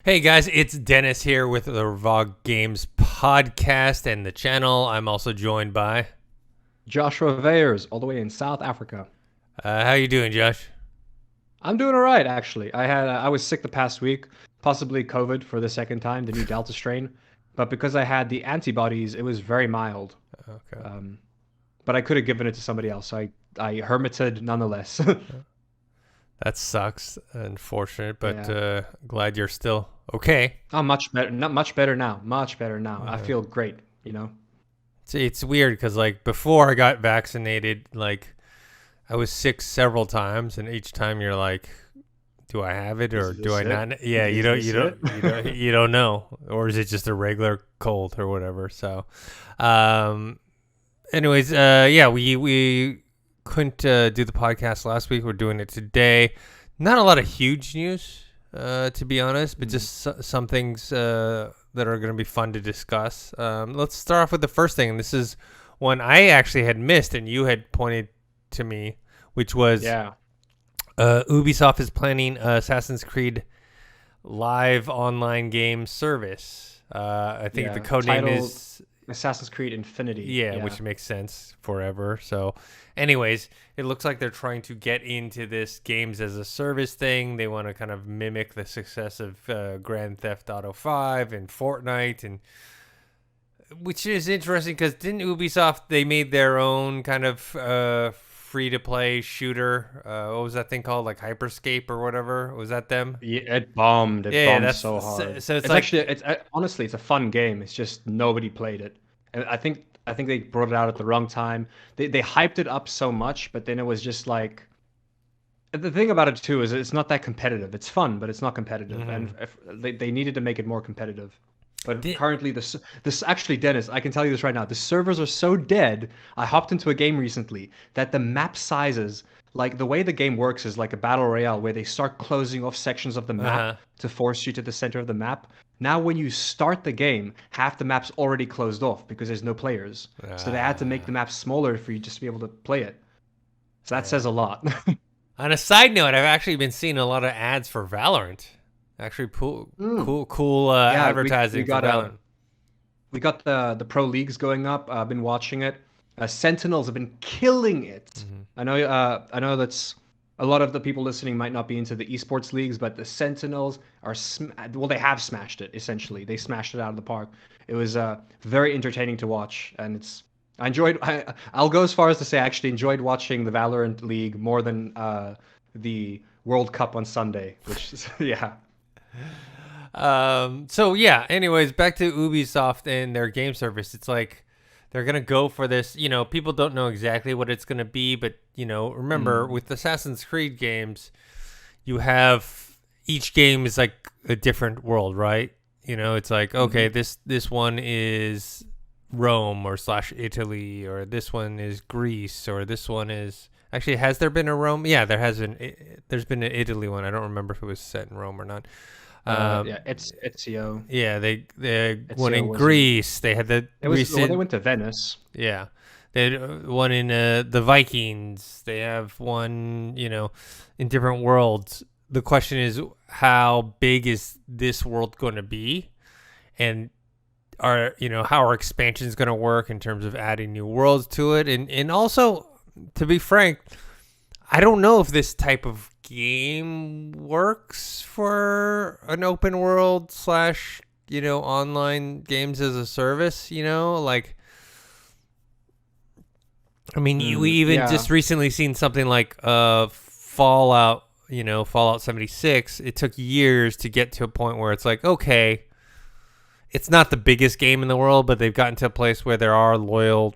Hey guys, it's Dennis here with the Revog Games podcast and the channel. I'm also joined by. Joshua Weyers, all the way in South Africa. How you doing, Josh? I'm doing all right, actually. I was sick the past week, possibly COVID for the second time, the new Delta strain. But because I had the antibodies, it was very mild. Okay. Um, but I could have given it to somebody else, so I hermited nonetheless. That sucks. Unfortunate, but Yeah. glad you're still okay. I'm much better. Not much better now. Much better now. I Uh, feel great. You know. it's weird because like before I got vaccinated, like I was sick several times, and each time you're like, do I have it or Is do this I it? not? Yeah, Is this it? you don't know, or is it just a regular cold or whatever? So, um, anyways, yeah, we couldn't do the podcast last week. We're doing it today. Not a lot of huge news, to be honest, but just some things that are going to be fun to discuss. Let's start off with the first thing, and this is one I actually had missed, and you had pointed to me, which was Yeah. Ubisoft is planning Assassin's Creed live online game service. I think the Yeah. code name Titled is. Assassin's Creed Infinity. Yeah, Yeah. which makes sense forever. So, anyways, it looks like they're trying to get into this games as a service thing. They want to kind of mimic the success of Grand Theft Auto 5 and Fortnite, and which is interesting because didn't Ubisoft, they made their own kind of free to play shooter? What was that thing called? Like Hyperscape or whatever? Was that them? Yeah, it bombed. It Yeah, bombed that's so hard. so it's It's like. actually, honestly, it's a fun game. It's just nobody played it, and I think they brought it out at the wrong time. They hyped it up so much, but then it was just like the thing about it too is it's not that competitive. It's fun, but it's not competitive, and Mhm. if, they needed to make it more competitive. But Di- currently, this actually, Dennis, I can tell you this right now. The servers are so dead. I hopped into a game recently that the map sizes, like the way the game works, is like a battle royale where they start closing off sections of the map uh-huh. to force you to the center of the map. Now, when you start the game, half the map's already closed off because there's no players. So they had to make Uh, the map smaller for you just to be able to play it. So that yeah. says a lot. On a side note, I've actually been seeing a lot of ads for Valorant. Actually, cool, Mm. cool Yeah, we advertising for got Valorant. the pro leagues going up. I've been watching it. Sentinels have been killing it. Hmm. I know that's a lot of the people listening might not be into the esports leagues, but the Sentinels are well, they have smashed it essentially. They smashed it out of the park. It was very entertaining to watch, and I enjoyed. I'll go as far as to say I actually enjoyed watching the Valorant League more than the World Cup on Sunday. Which is, yeah. So yeah. Anyways, back to Ubisoft and their game service. It's like they're gonna go for this. You know, people don't know exactly what it's gonna be, but remember Mm. with Assassin's Creed games, you have each game is like a different world, right? It's like okay, Hmm. this one is Rome or slash Italy, or this one is Greece, or this one is actually, has there been a Rome? Yeah, there has been. There's been an Italy one. I don't remember if it was set in Rome or not. Yeah, it's Ezio. Yeah, they one Ezio in was in. Greece. They had the It was well, they recent. went to Venice. Yeah, they had one in the Vikings. They have one, in different worlds. The question is, how big is this world going to be, and how are expansions going to work in terms of adding new worlds to it, and also, to be frank, I don't know if this type of game works for an open world slash online games as a service. Like, I mean, we even Yeah. just recently seen something like Fallout. Fallout 76. It took years to get to a point where it's like, okay, it's not the biggest game in the world, but they've gotten to a place where there are loyal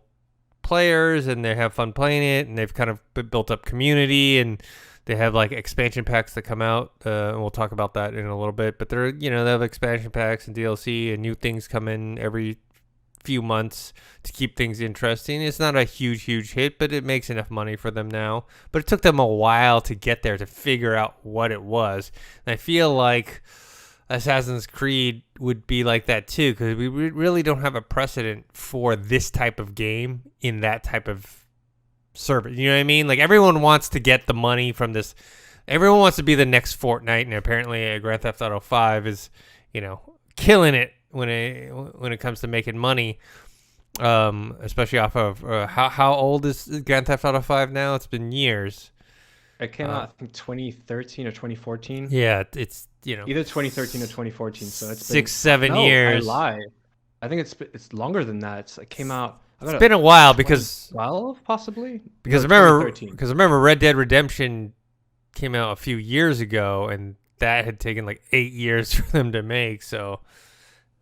players and they have fun playing it, and they've kind of built up community, and they have like expansion packs that come out, and we'll talk about that in a little bit, but they have expansion packs and DLC, and new things come in every few months to keep things interesting. It's not a huge hit, but it makes enough money for them now. But it took them a while to get there, to figure out what it was. And I feel like Assassin's Creed would be like that too, because we really don't have a precedent for this type of game in that type of service. You know what I mean? Like, everyone wants to get the money from this. Everyone wants to be the next Fortnite, and apparently Grand Theft Auto 5 is killing it when it comes to making money. Especially off of how old is Grand Theft Auto 5 now? It's been years. It came out, I think, 2013 or 2014. Yeah, it's Either 2013 or 2014. So it's been 6-7 no, I years. lie. I think it's longer than that. It came out. I It's got been a while because 2012 possibly. because No, remember 2013. because remember Red Dead Redemption came out a few years ago, and that had taken like 8 years for them to make. So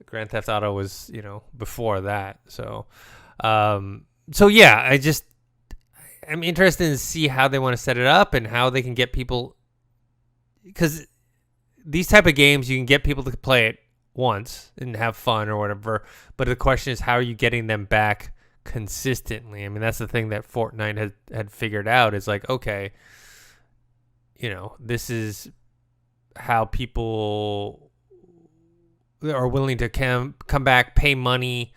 Grand Theft Auto was before that. So yeah, I'm interested to see how they want to set it up and how they can get people, because these type of games you can get people to play it once and have fun or whatever, but the question is how are you getting them back consistently? I mean, that's the thing that Fortnite had figured out, is like, okay, this is how people are willing to come back, pay money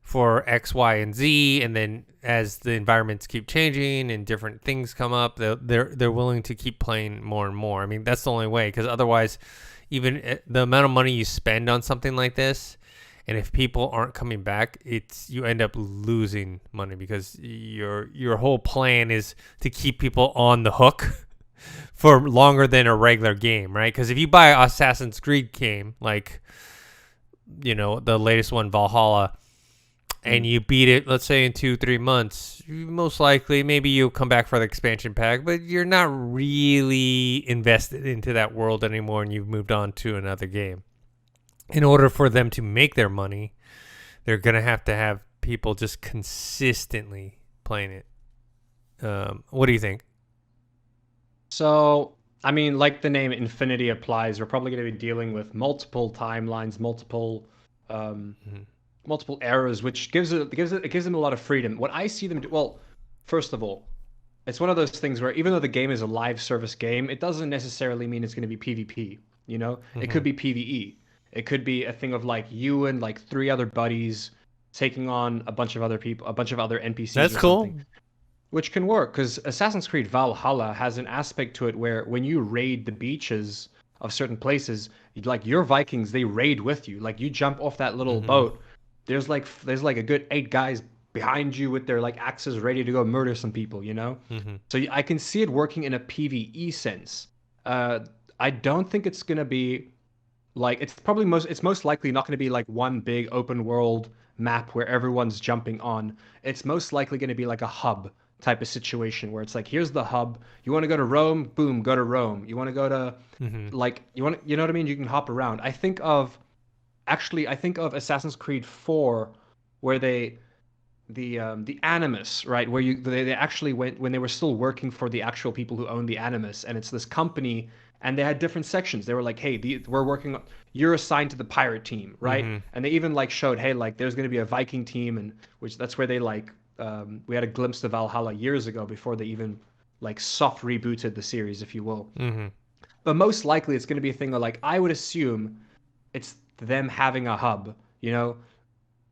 for X, Y, and Z, and then as the environments keep changing and different things come up, they're willing to keep playing more and more. I mean, that's the only way, because otherwise, even the amount of money you spend on something like this, and if people aren't coming back, you end up losing money, because your whole plan is to keep people on the hook for longer than a regular game, right? Because if you buy an Assassin's Creed game, like the latest one, Valhalla, and you beat it, let's say in 2-3 months, most likely maybe you'll come back for the expansion pack, but you're not really invested into that world anymore, and you've moved on to another game. In order for them to make their money, they're going to have people just consistently playing it. What do you think? So, I mean, like the name Infinity applies, we're probably going to be dealing with multiple timelines, multiple eras, which gives them a lot of freedom. What I see them do, well, first of all, it's one of those things where even though the game is a live service game, it doesn't necessarily mean it's going to be PvP. It could be PvE. It could be a thing of like you and like 3 other buddies taking on a bunch of other people, a bunch of other NPCs That's or cool. something, which can work because Assassin's Creed Valhalla has an aspect to it where when you raid the beaches of certain places, like your Vikings, they raid with you. Like you jump off that little boat, there's like a good 8 guys behind you with their like axes ready to go murder some people. So I can see it working in a PvE sense. I don't think it's gonna be like it's most likely not gonna be like one big open world map where everyone's jumping on. It's most likely gonna be like a hub type of situation where it's like, here's the hub. You want to go to Rome? Boom, go to Rome. You want to go to like you know what I mean? You can hop around. I think of Assassin's Creed 4 where the Animus, right? Where they actually went when they were still working for the actual people who own the Animus, and it's this company, and they had different sections. They were like, hey, we're working. You're assigned to the pirate team, right? And they even like showed, hey, like there's going to be a Viking team, and which that's where they like we had a glimpse of Valhalla years ago before they even like soft rebooted the series, if you will. But most likely it's going to be a thing of like, I would assume it's them having a hub,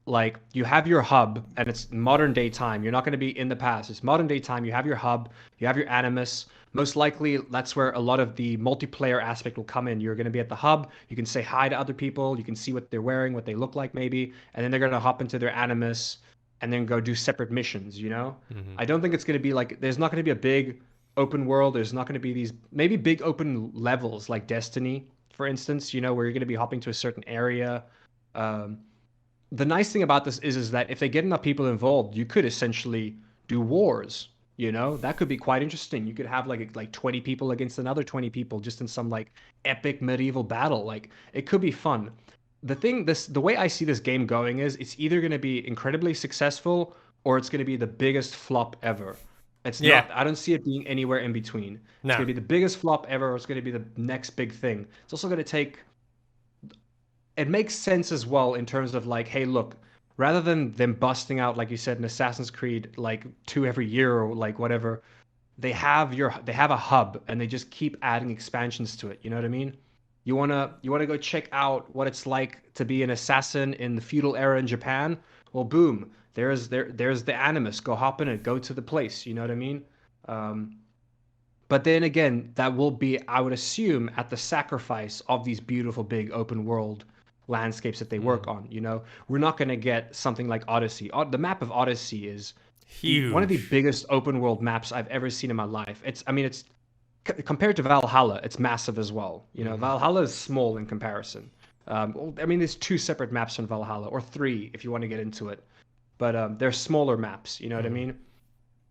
like you have your hub and it's modern day time. You're not going to be in the past. It's modern day time. You have your hub, you have your Animus. Most likely that's where a lot of the multiplayer aspect will come in. You're going to be at the hub. You can say hi to other people. You can see what they're wearing, what they look like maybe. And then they're going to hop into their Animus and then go do separate missions. I don't think it's going to be like, there's not going to be a big open world. There's not going to be these maybe big open levels like Destiny, for instance, where you're going to be hopping to a certain area. The nice thing about this is that if they get enough people involved, you could essentially do wars. That could be quite interesting. You could have like 20 people against another 20 people just in some like epic medieval battle. Like it could be fun. The way I see this game going is it's either going to be incredibly successful or it's going to be the biggest flop ever. It's Yeah. not. I don't see it being anywhere in between. It's No. going to be the biggest flop ever, or it's going to be the next big thing. It's also going to take. It makes sense as well in terms of like, hey, look, rather than them busting out, like you said, in Assassin's Creed, like 2 every year or like whatever, they have a hub and they just keep adding expansions to it. You know what I mean? You wanna go check out what it's like to be an assassin in the feudal era in Japan? Well, boom, there's the Animus. Go hop in it. Go to the place. You know what I mean? Um, but then again, that will be, I would assume, at the sacrifice of these beautiful big open world. landscapes that they work on. You know, we're not going to get something like Odyssey. The map of Odyssey is one of the Huge. biggest open world maps I've ever seen in my life. I mean, it's compared to Valhalla, it's massive as well. You know, Hmm. Valhalla is small in comparison. Well, I mean, there's two separate maps in Valhalla, or three if you want to get into it. But they're smaller maps. You know what I Hmm. mean?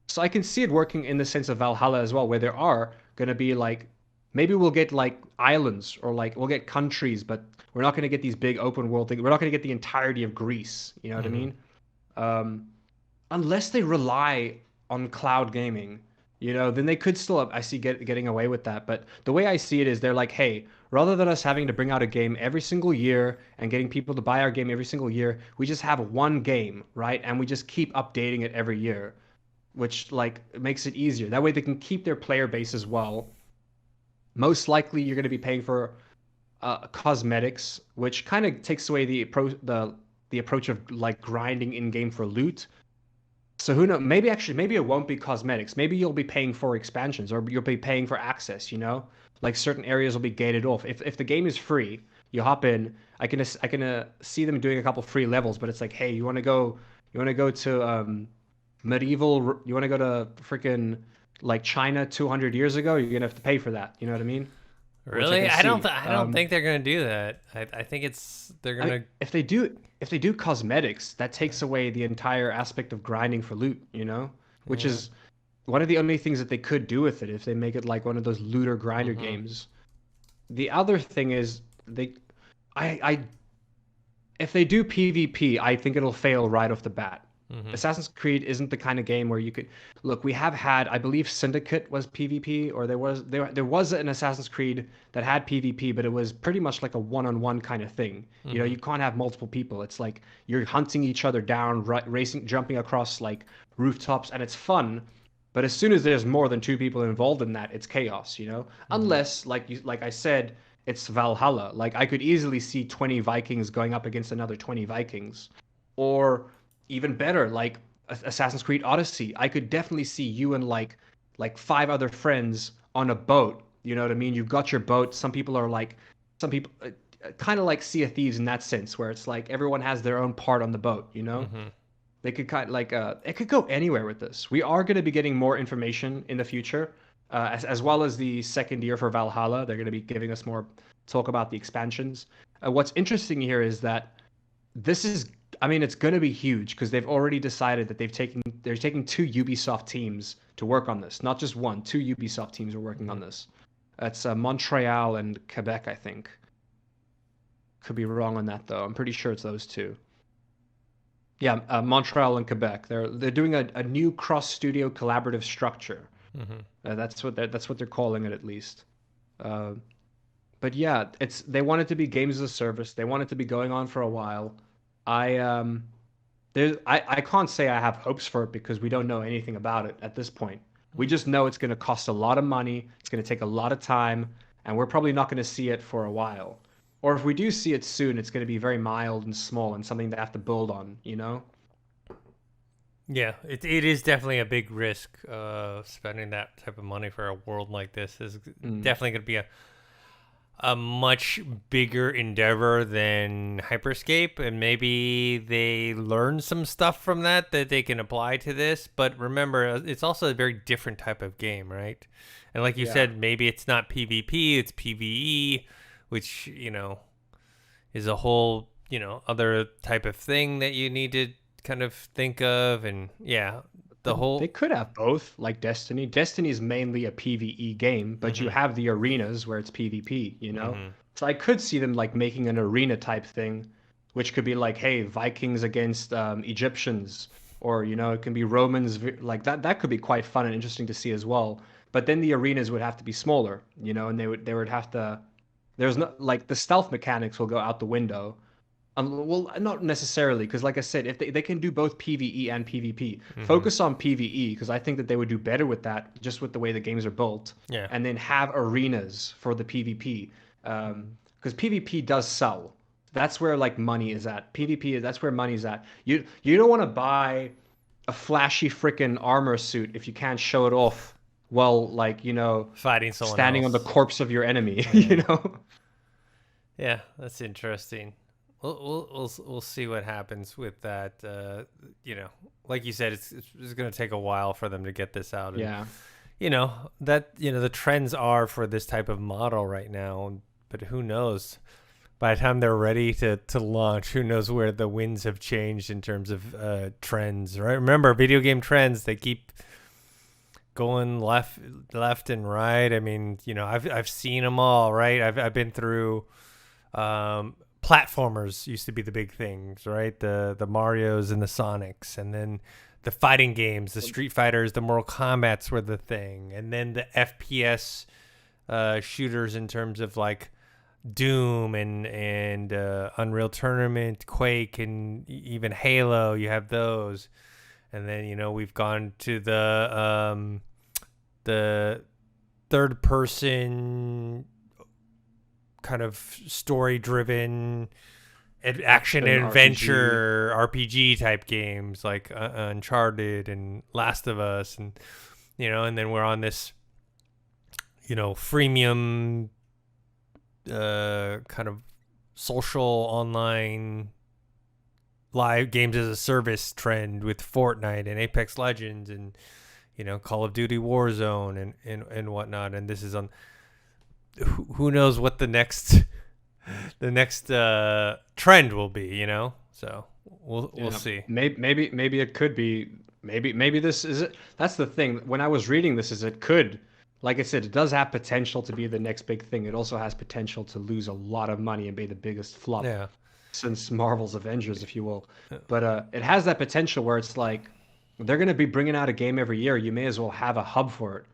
So I can see it working in the sense of Valhalla as well, where there are gonna be like maybe we'll get like islands or like we'll get countries, but we're not gonna get these big open world things. We're not gonna get the entirety of Greece. You know what I Hmm. mean? Um, unless they rely on cloud gaming, you know, then they could still I see getting away with that. But the way I see it is they're like, hey, rather than us having to bring out a game every single year and getting people to buy our game every single year, we just have one game, right? And we just keep updating it every year, which like makes it easier. That way they can keep their player base as well. Most likely you're going to be paying for cosmetics, which kind of takes away the approach of like grinding in game for loot. So who knows? Maybe it won't be cosmetics. Maybe you'll be paying for expansions or you'll be paying for access. You know, like certain areas will be gated off. If the game is free, you hop in. I can see them doing a couple free levels, but it's like, hey, you want to go to medieval. You want to go to freaking like China 200 years ago. You're gonna have to pay for that. You know what I mean? Which I Really? can see. I don't think they're gonna do that. I think they're I mean, gonna. if they do cosmetics, that takes away the entire aspect of grinding for loot, you know? Which Yeah. is one of the only things that they could do with it if they make it like one of those looter grinder Hmm. games. The other thing is I if they do PvP, I think it'll fail right off the bat. Hmm. Assassin's Creed isn't the kind of game where you could look. We have had, I believe, Syndicate was PvP, or there was an Assassin's Creed that had PvP, but it was pretty much like a one-on-one kind of thing. You know, Hmm. you can't have multiple people. It's like you're hunting each other down, racing, jumping across like rooftops, and it's fun. But as soon as there's more than two people involved in that, it's chaos, you know? Hmm. Unless, like I said, it's Valhalla. Like I could easily see 20 Vikings going up against another 20 Vikings. Or even better, like Assassin's Creed Odyssey. I could definitely see you and like five other friends on a boat. You know what I mean? You've got your boat. Some people kind of like Sea of Thieves in that sense, where it's like everyone has their own part on the boat, you know? Hmm. They could kind of like it could go anywhere with this. We are going to be getting more information in the future, as well as the second year for Valhalla. They're going to be giving us more talk about the expansions. What's interesting here is that this is, I mean, it's going to be huge because they've already decided that they're taking two Ubisoft teams to work on this, not just one. Two Ubisoft teams are working Hmm. on this. That's Montreal and Quebec, I think. Could be wrong on that though. I'm pretty sure it's those two. Yeah, Montreal and Quebec. They're doing a new cross studio collaborative structure. Hmm. That's what they're calling it at least. Uh, but yeah, they want it to be games as a service. They want it to be going on for a while. I I can't say I have hopes for it because we don't know anything about it at this point. We just know it's going to cost a lot of money. It's going to take a lot of time, and we're probably not going to see it for a while. Or if we do see it soon, it's going to be very mild and small and something they have to build on, you know? Yeah, it is definitely a big risk. Spending that type of money for a world like this is Mm. definitely going to be a much bigger endeavor than Hyperscape, and maybe they learn some stuff from that they can apply to this. But remember, it's also a very different type of game, right? And like you Yeah. said, maybe it's not PvP, it's PvE, which is a whole other type of thing that you need to kind of think of, and yeah, the They whole. could have both, like Destiny. Destiny is mainly a PvE game, but you Hmm. have the arenas where it's PvP, you know? Hmm. So I could see them like making an arena type thing, which could be like, hey, Vikings against Egyptians, or you know, it can be like that. That could be quite fun and interesting to see as well. But then the arenas would have to be smaller, you know, and they would have to. There's not like the stealth mechanics will go out the window. Well, not necessarily, because like I said, if they can do both PvE and PvP, Hmm. focus on PvE, because I think that they would do better with that, just with the way the games are built, Yeah. and then have arenas for the PvP, because PvP does sell. That's where like money is at. PvP, that's where money's at. You don't want to buy a flashy freaking armor suit if you can't show it off while like Fighting someone standing on the else. corpse of your enemy, Yeah. you know? Yeah, that's interesting. we'll see what happens with that. You know, like you said, it's going to take a while for them to get this out, and Yeah. the trends are for this type of model right now. But who knows? By the time they're ready to launch, who knows where the winds have changed in terms of trends, right? Remember, video game trends, they keep going left and right. I mean, I've seen them all, right? I've been through platformers used to be the big things, right? The Marios and the Sonics, and then the fighting games, the Street Fighters, the Mortal Kombats were the thing, and then the FPS shooters in terms of like Doom and Unreal Tournament, Quake, and even Halo. You have those, and then we've gone to the third person kind of story driven action and adventure RPG type games like Uncharted and Last of Us, and and then we're on this freemium kind of social online live games as a service trend with Fortnite and Apex Legends and Call of Duty Warzone and whatnot. And this is on who knows what the next trend will be, so we'll see. Maybe it could be, maybe this is it. That's the thing. When I was reading this, is it could, like I said, it does have potential to be the next big thing. It also has potential to lose a lot of money and be the biggest flop since Marvel's Avengers, if you will. But it has that potential where it's like they're going to be bringing out a game every year. You may as well have a hub for it.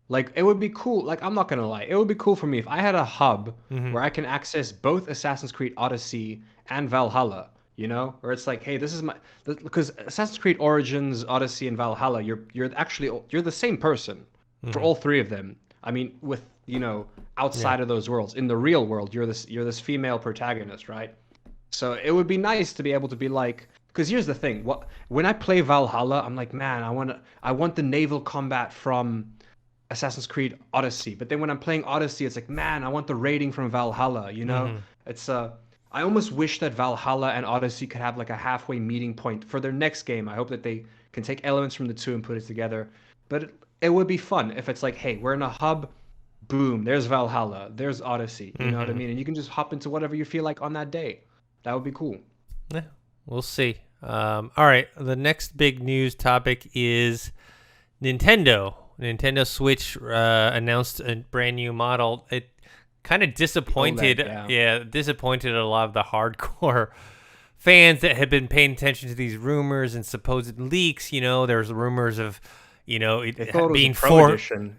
Like, it would be cool. Like, I'm not going to lie. It would be cool for me if I had a hub where I can access both Assassin's Creed Odyssey and Valhalla, where it's like, hey, this is because Assassin's Creed Origins, Odyssey, and Valhalla, you're the same person for all three of them. I mean, with, outside of those worlds. In the real world, you're this female protagonist, right? So it would be nice to be able to be like, because here's the thing. When I play Valhalla, I'm like, man, I want the naval combat from Assassin's Creed Odyssey. But then when I'm playing Odyssey, it's like, man, I want the raiding from Valhalla, It's I almost wish that Valhalla and Odyssey could have like a halfway meeting point for their next game. I hope that they can take elements from the two and put it together. But it would be fun if it's like, hey, we're in a hub, boom, there's Valhalla, there's Odyssey, you know what I mean? And you can just hop into whatever you feel like on that day. That would be cool. Yeah, we'll see. All right, the next big news topic is Nintendo. Nintendo Switch announced a brand new model. It kind of disappointed, disappointed a lot of the hardcore fans that had been paying attention to these rumors and supposed leaks. There's rumors of, it being Pro Edition.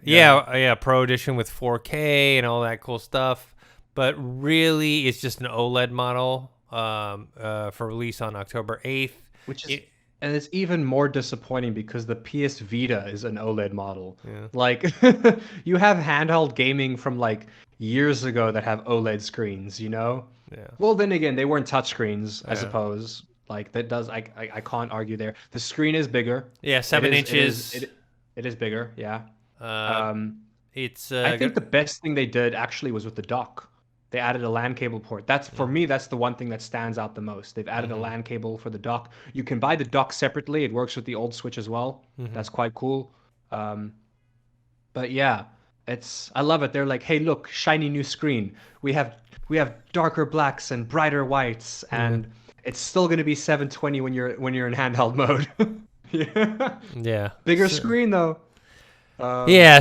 Pro Edition with 4K and all that cool stuff. But really, it's just an OLED model for release on October 8th. And it's even more disappointing because the PS Vita is an OLED model. Yeah. Like, you have handheld gaming from like years ago that have OLED screens, Yeah. Well, then again, they weren't touchscries, I suppose. Like, that does, I can't argue there. The screen is bigger. Yeah, 7 inches. It is bigger, yeah. It's. I think the best thing they did actually was with the dock. They added a LAN cable port. For me, that's the one thing that stands out the most. They've added a LAN cable for the dock. You can buy the dock separately. It works with the old Switch as well. That's quite cool. But yeah, I love it. They're like, hey, look, shiny new screen. We have darker blacks and brighter whites, and it's still going to be 720 when you're in handheld mode. Yeah. Bigger screen though. So they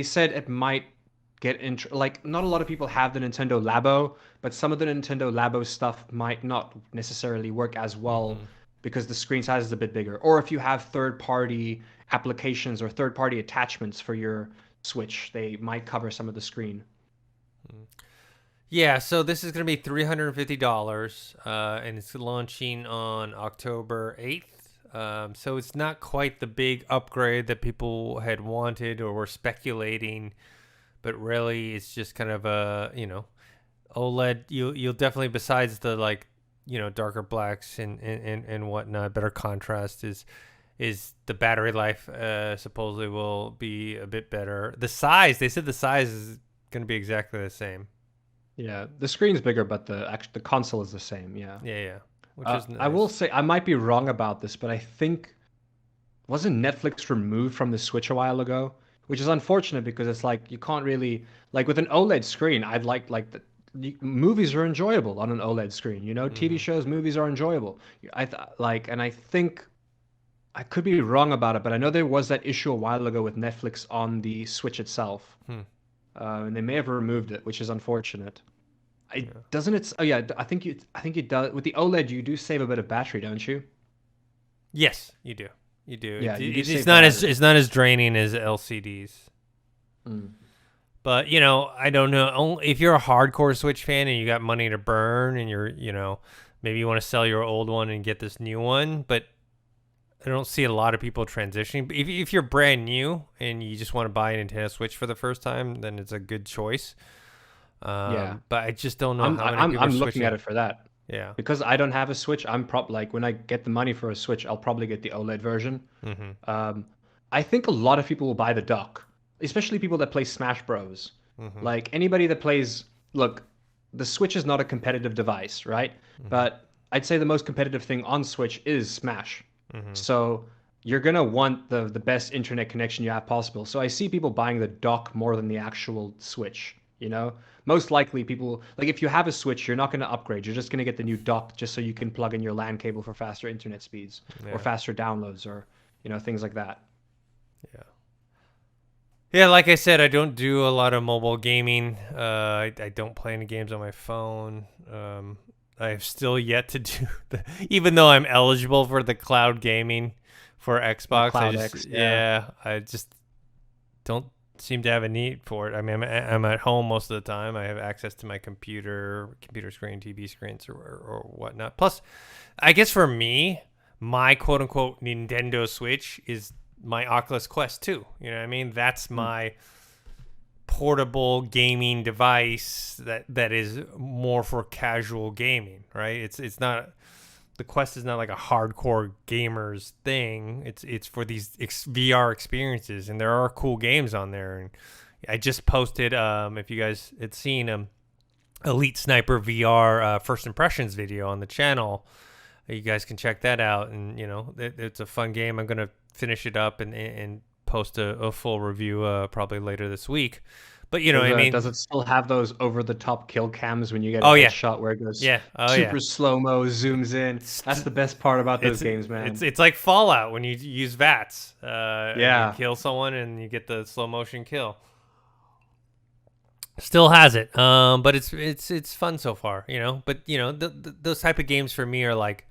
said it might get like, not a lot of people have the Nintendo Labo, but some of the Nintendo Labo stuff might not necessarily work as well because the screen size is a bit bigger. Or if you have third-party applications or third-party attachments for your Switch, they might cover some of the screen. Yeah, so this is going to be $350, and it's launching on October 8th. So it's not quite the big upgrade that people had wanted or were speculating. But really, it's just kind of a, OLED. You'll definitely, besides the darker blacks and whatnot, better contrast is the battery life. Supposedly will be a bit better. The size, they said the size is going to be exactly the same. Yeah, the screen's bigger, but the console is the same. Yeah. Yeah, which is I will nice. say I might be wrong about this, but I think wasn't Netflix removed from the Switch a while ago, which is unfortunate because it's like you can't really like with an OLED screen. I'd like the movies are enjoyable on an OLED screen. You know, TV Hmm. shows, movies are enjoyable. And I think I could be wrong about it, but I know there was that issue a while ago with Netflix on the Switch itself, Hmm. and they may have removed it, which is unfortunate. I Yeah. doesn't it? Oh yeah, I think it does. With the OLED, you do save a bit of battery, don't you? Yes, you do. You do. Yeah, you do It's save not as battery. draining as LCDs. Mm. But I don't know. Only if you're a hardcore Switch fan and you got money to burn, and maybe you want to sell your old one and get this new one. But I don't see a lot of people transitioning. But if you're brand new and you just want to buy a Nintendo Switch for the first time, then it's a good choice. Yeah, But I just don't know how many people are I'm looking at switching. it for that Yeah. because I don't have a Switch. I'm like when I get the money for a Switch, I'll probably get the OLED version. Mm-hmm. Um, I think a lot of people will buy the dock, especially people that play Smash Bros. Mm-hmm. Like anybody that plays, look, the Switch is not a competitive device, right? Mm-hmm. But I'd say the most competitive thing on Switch is Smash. Mm-hmm. So you're gonna want the best internet connection you have possible. So I see people buying the dock more than the actual Switch, you know? Most likely people like if you have a Switch, you're not gonna upgrade. You're just gonna get the new dock just so you can plug in your LAN cable for faster internet speeds or Yeah. faster downloads or things like that. Yeah. Yeah, like I said, I don't do a lot of mobile gaming. I don't play any games on my phone. I've still yet to do even though I'm eligible for the cloud gaming for The Xbox. Cloud X, yeah. I just don't seem to have a need for it. I mean, I'm at home most of the time. I have access to my computer screen, TV screens, or whatnot. Plus, I guess for me, my quote unquote Nintendo Switch is my Oculus Quest 2. You know what I mean? That's Hmm. my portable gaming device that is more for casual gaming, right? It's not the Quest is not like a hardcore gamers thing. It's for these VR experiences, and there are cool games on there. And I just posted, if you guys had seen Elite Sniper VR first impressions video on the channel. You guys can check that out, and it's a fun game. I'm gonna finish it up and post a full review probably later this week. But you know what I mean? Does it still have those over the top kill cams when you get a Oh yeah, headshot where it goes yeah, oh yeah. super slow mo, zooms in? That's the best part about those It's games, man. it's like Fallout when you use VATS and you Yeah. kill someone and you get the slow motion kill. Still has it, but it's fun so far, But those type of games for me are like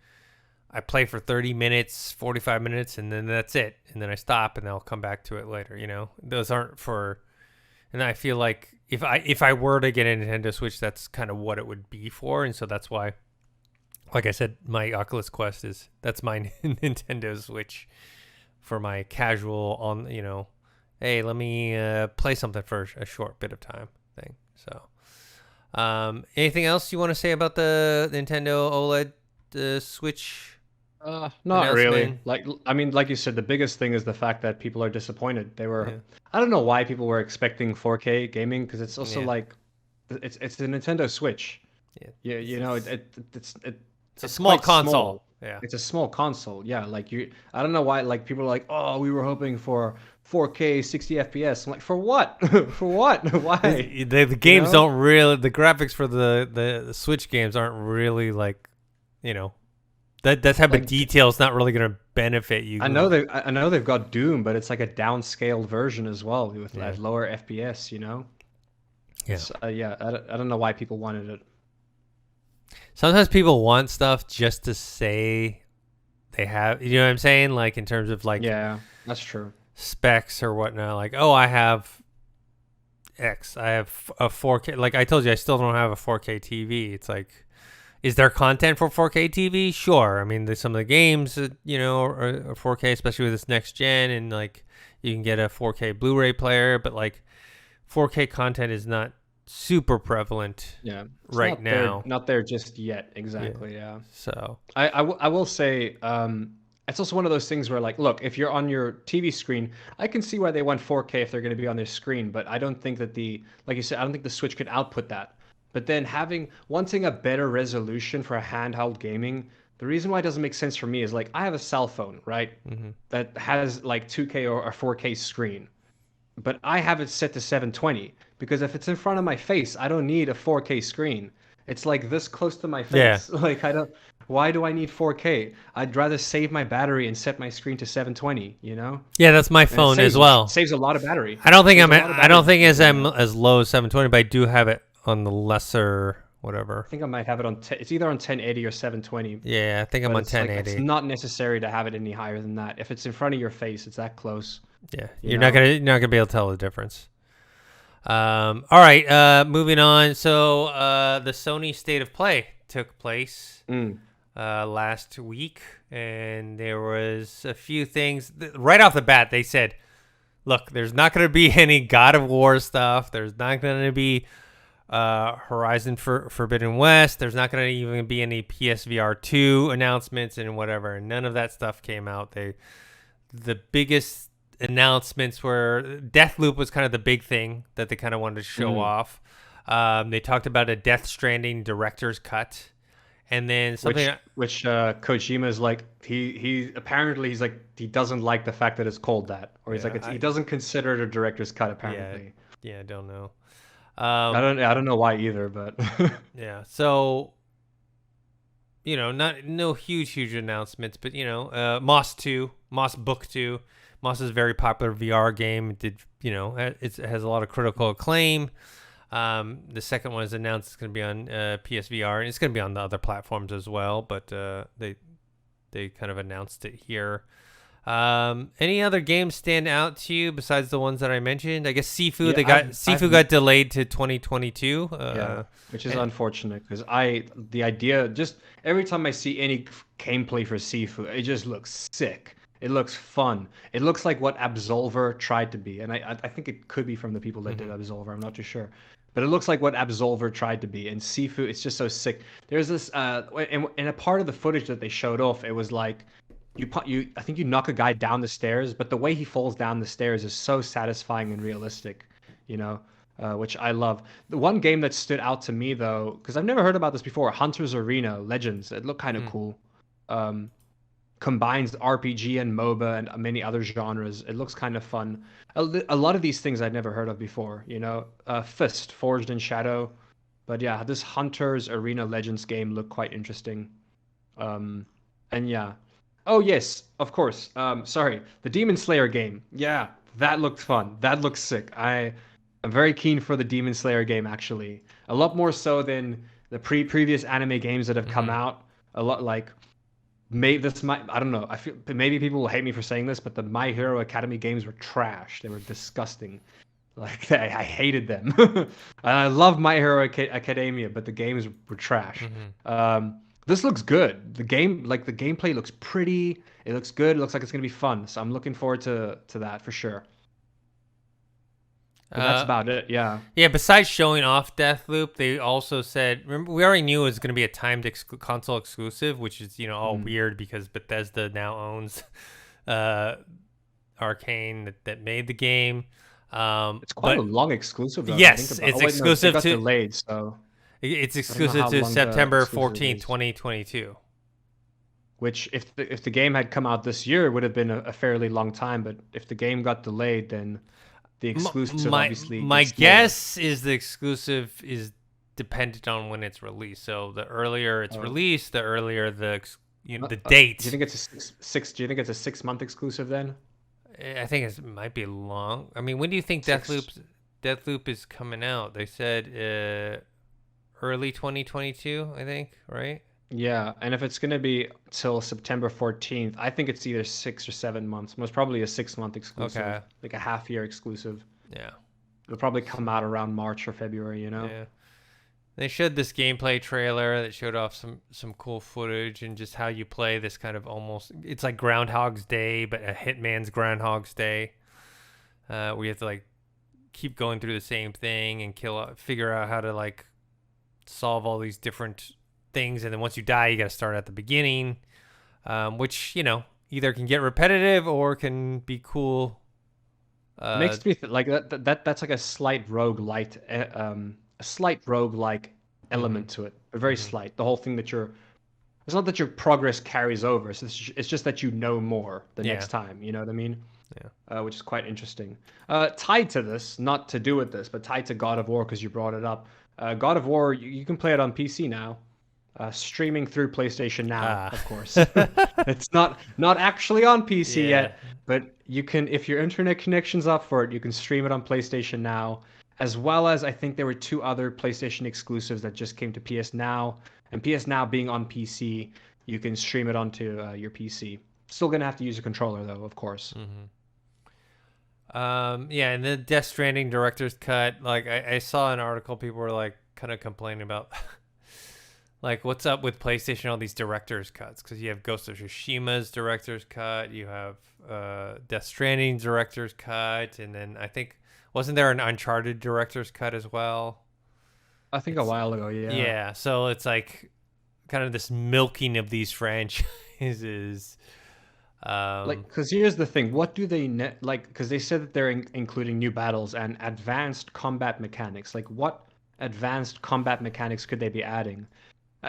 I play for 30 minutes, 45 minutes, and then that's it, and then I stop and I'll come back to it later. Those aren't for, and I feel like if I were to get a Nintendo Switch, that's kind of what it would be for, and so that's why, like I said, my Oculus Quest that's my Nintendo Switch for my casual hey, let me play something for a short bit of time thing. So, anything else you want to say about the Nintendo OLED Switch Not really. announcement? Like I mean, like you said, the biggest thing is the fact that people are disappointed. They were, Yeah, I don't know why people were expecting 4K gaming because it's also yeah, like, it's the Nintendo Switch. yeah. Yeah, It's, it's a it's small quite console. small. Yeah, It's a small console. Yeah, like I don't know why like people are like, "Oh, we were hoping for 4K 60 FPS." I'm like, "For what? For what? Why?" the You games know? don't really the graphics for the Switch games aren't really like you know that type of Like detail is not really going to benefit you. I know they've got Doom, but it's like a downscaled version as well with Yeah, at lower FPS, you know? yeah. It's yeah, I don't know why people wanted it. Sometimes people want stuff just to say they have. You know what I'm saying? Like in terms of like Yeah, that's true. specs or whatnot. Like, oh, I have X. I have a 4K. Like I told you, I still don't have a 4K TV. It's like, is there content for 4K TV? Sure. I mean, there's some of the games, are 4K, especially with this next gen, and like you can get a 4K Blu-ray player, but like 4K content is not super prevalent Yeah, it's right now. not there just yet. Yeah. Exactly. Yeah. So I will say, it's also one of those things where, like, look, if you're on your TV screen, I can see why they want 4K if they're going to be on their screen, but I don't think that like you said, I don't think the Switch could output that. But then wanting a better resolution for a handheld gaming, the reason why it doesn't make sense for me is like I have a cell phone, right? Hmm. That has like 2K or a 4K screen. But I have it set to 720 because if it's in front of my face, I don't need a 4K screen. It's like this close to my Yeah. face. Like I don't why do I need 4K? I'd rather save my battery and set my screen to 720, you know? Yeah, that's my And it phone as well. saves a lot of battery. I don't think Saves I'm a lot of I battery don't think by as doing I'm that. as low as 720, but I do have it on the lesser I whatever. think I might have it on it's either on 1080 or 720, Yeah, I think I'm but on it's like it's 1080. not necessary to have it any higher than that. If it's in front of your face, it's that close, Yeah, you know? you're not gonna be able to tell the difference. All right. Moving on. So, the Sony State of Play took place Mm. last week, and there was a few things right off the bat. They said, "Look, there's not going to be any God of War stuff. There's not going to be Horizon Forbidden West. There's not going to even be any PSVR 2 announcements and whatever. And none of that stuff came out. The biggest announcements were Deathloop was kind of the big thing that they kind of wanted to show Mm. off. They talked about a Death Stranding director's cut, and then something. Which Kojima is like he apparently he's like he doesn't like the fact that it's called that, or he's like Yeah, he doesn't consider it a director's cut yeah, apparently. yeah. I don't know. I don't know why either, but Yeah. So no huge announcements, but Moss 2, Moss Book 2. Moss is a very popular VR game. It did, it has a lot of critical acclaim. The second one is announced it's going to be on PSVR, and it's going to be on the other platforms as well, but they kind of announced it here. Any other games stand out to you besides the ones that I mentioned? I guess Sifu. I've Got delayed to 2022. yeah, which is and- unfortunate because the idea just every time I see any gameplay for Sifu, it just looks sick. It looks fun. It looks like what Absolver tried to be, and I think it could be from the people that did Absolver. I'm not too sure, but it looks like what Absolver tried to be. And Sifu, it's just so sick. There's this in a part of the footage that they showed off, it was like I think you knock a guy down the stairs, but the way he falls down the stairs is so satisfying and realistic, you know, which I love. The one game that stood out to me though, because I've never heard about this before, Hunter's Arena Legends. It looked kind of cool. Combines RPG and MOBA and many other genres. It looks kind of fun. A lot of these things I'd never heard of before, you know. Fist, Forged in Shadow. But yeah, this Hunter's Arena Legends game looked quite interesting. And yeah. Oh yes, of course. Sorry, the Demon Slayer game. Yeah, that looked fun. That looks sick. I'm very keen for the Demon Slayer game actually. A lot more so than the previous anime games that have come out. A lot like maybe this might I don't know. I feel maybe people will hate me for saying this, but the My Hero Academy games were trash. They were disgusting. Like I hated them. And I love My Hero Academia, but the games were trash. This looks good. The gameplay looks pretty. It looks good. It looks like it's gonna be fun. So I'm looking forward to that for sure. But that's about it. Yeah. Yeah, besides showing off Deathloop, they also said, remember, we already knew it was going to be a timed console exclusive, which is, all weird because Bethesda now owns Arcane that made the game. It's quite a long exclusive though. Yes, Think about. it's No, exclusive it got to delayed, so it's I don't know exclusive how to long the September exclusive 14th, is. 2022. Which if the game had come out this year, it would have been a fairly long time. But if the game got delayed, then the exclusive obviously My gets guess is the exclusive is dependent on when it's released. So the earlier it's released, the earlier the date. Do you think it's Do you think it's a 6 month exclusive then? I think it might be long. I mean, when do you think Deathloop is coming out? They said early 2022, I think, right? Yeah, and if it's gonna be till September 14th, I think it's either 6 or 7 months. Most probably a 6 month exclusive, Okay. like a half year exclusive. Yeah. It'll probably come out around March or February, you know? Yeah. They showed this gameplay trailer that showed off some cool footage and just how you play this kind of it's like Groundhog's Day, but a Hitman's Groundhog's Day, where you have to like keep going through the same thing and figure out how to like solve all these different things, and then once you die, you got to start at the beginning, which either can get repetitive or can be cool. Makes me like that's like a slight roguelite, a slight roguelike Mm-hmm. element to it, but very Mm-hmm. slight. The whole thing that you're it's not that your progress carries over. It's just that you know more the Yeah. next time. You know what I mean? Yeah. Which is quite interesting. Tied to this, not to do with this, but tied to God of War because you brought it up. God of War, you can play it on PC now, streaming through PlayStation Now, Ah. of course. It's not actually on PC Yeah. yet, but you can if your internet connection's up for it, you can stream it on PlayStation Now, as well as I think there were two other PlayStation exclusives that just came to PS Now, and PS Now being on PC, you can stream it onto your PC. Still gonna have to use a controller though, of course. Mm-hmm. Yeah, and the Death Stranding director's cut. Like, I saw an article, people were like kind of complaining about, like, what's up with PlayStation, all these director's cuts? Because you have Ghost of Tsushima's director's cut, you have Death Stranding's director's cut, and then I think, wasn't there an Uncharted director's cut as well? I think a It's, while ago, yeah. yeah, so it's like kind of this milking of these franchises. Like, Um, because here's the thing, what do they like? Because they said that they're including new battles and advanced combat mechanics. Like, what advanced combat mechanics could they be adding?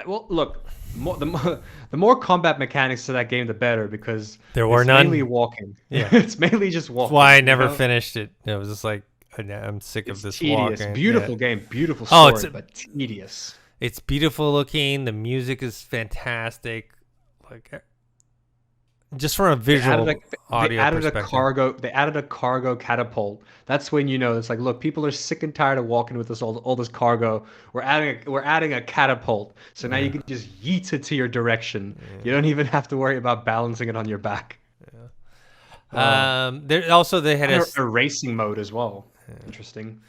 Well, look, the more combat mechanics to that game, the better, because there were it's mainly none. walking. Yeah. It's mainly just That's why walking, I you never know? finished it. It was just like I'm sick of It's this tedious. walking. Yeah. Beautiful game, beautiful Oh, it's story, but tedious. it's beautiful looking. The music is fantastic. Like just from a visual They audio added a perspective. cargo catapult. That's when you know it's like, look, people are sick and tired of walking with this all this cargo. We're adding a catapult. So now you Yeah. can just yeet it to your direction. You Yeah. don't even have to worry about balancing it on your back. Uh, There also they had and a racing mode as well. Interesting.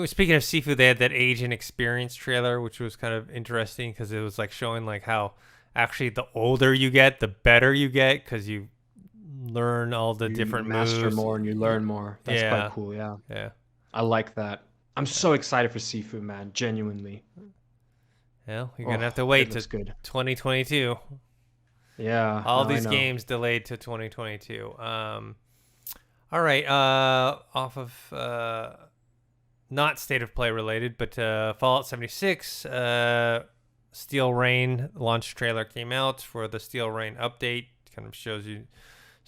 speaking of seafood, they had that age and experience trailer, which was kind of interesting because it was like showing like how actually the older you get, the better you get because you learn all the You different master moves. more and you learn more. That's quite Yeah, cool, yeah. yeah, I like that. I'm so excited for Sifu, man. Genuinely. well, you're gonna Oh, have to it wait to looks good. 2022. Yeah, All no, I these know. games delayed to 2022. All right. Off of not state of play related, but Fallout 76. Steel Rain launch trailer came out for the Steel Rain update. Kind of shows you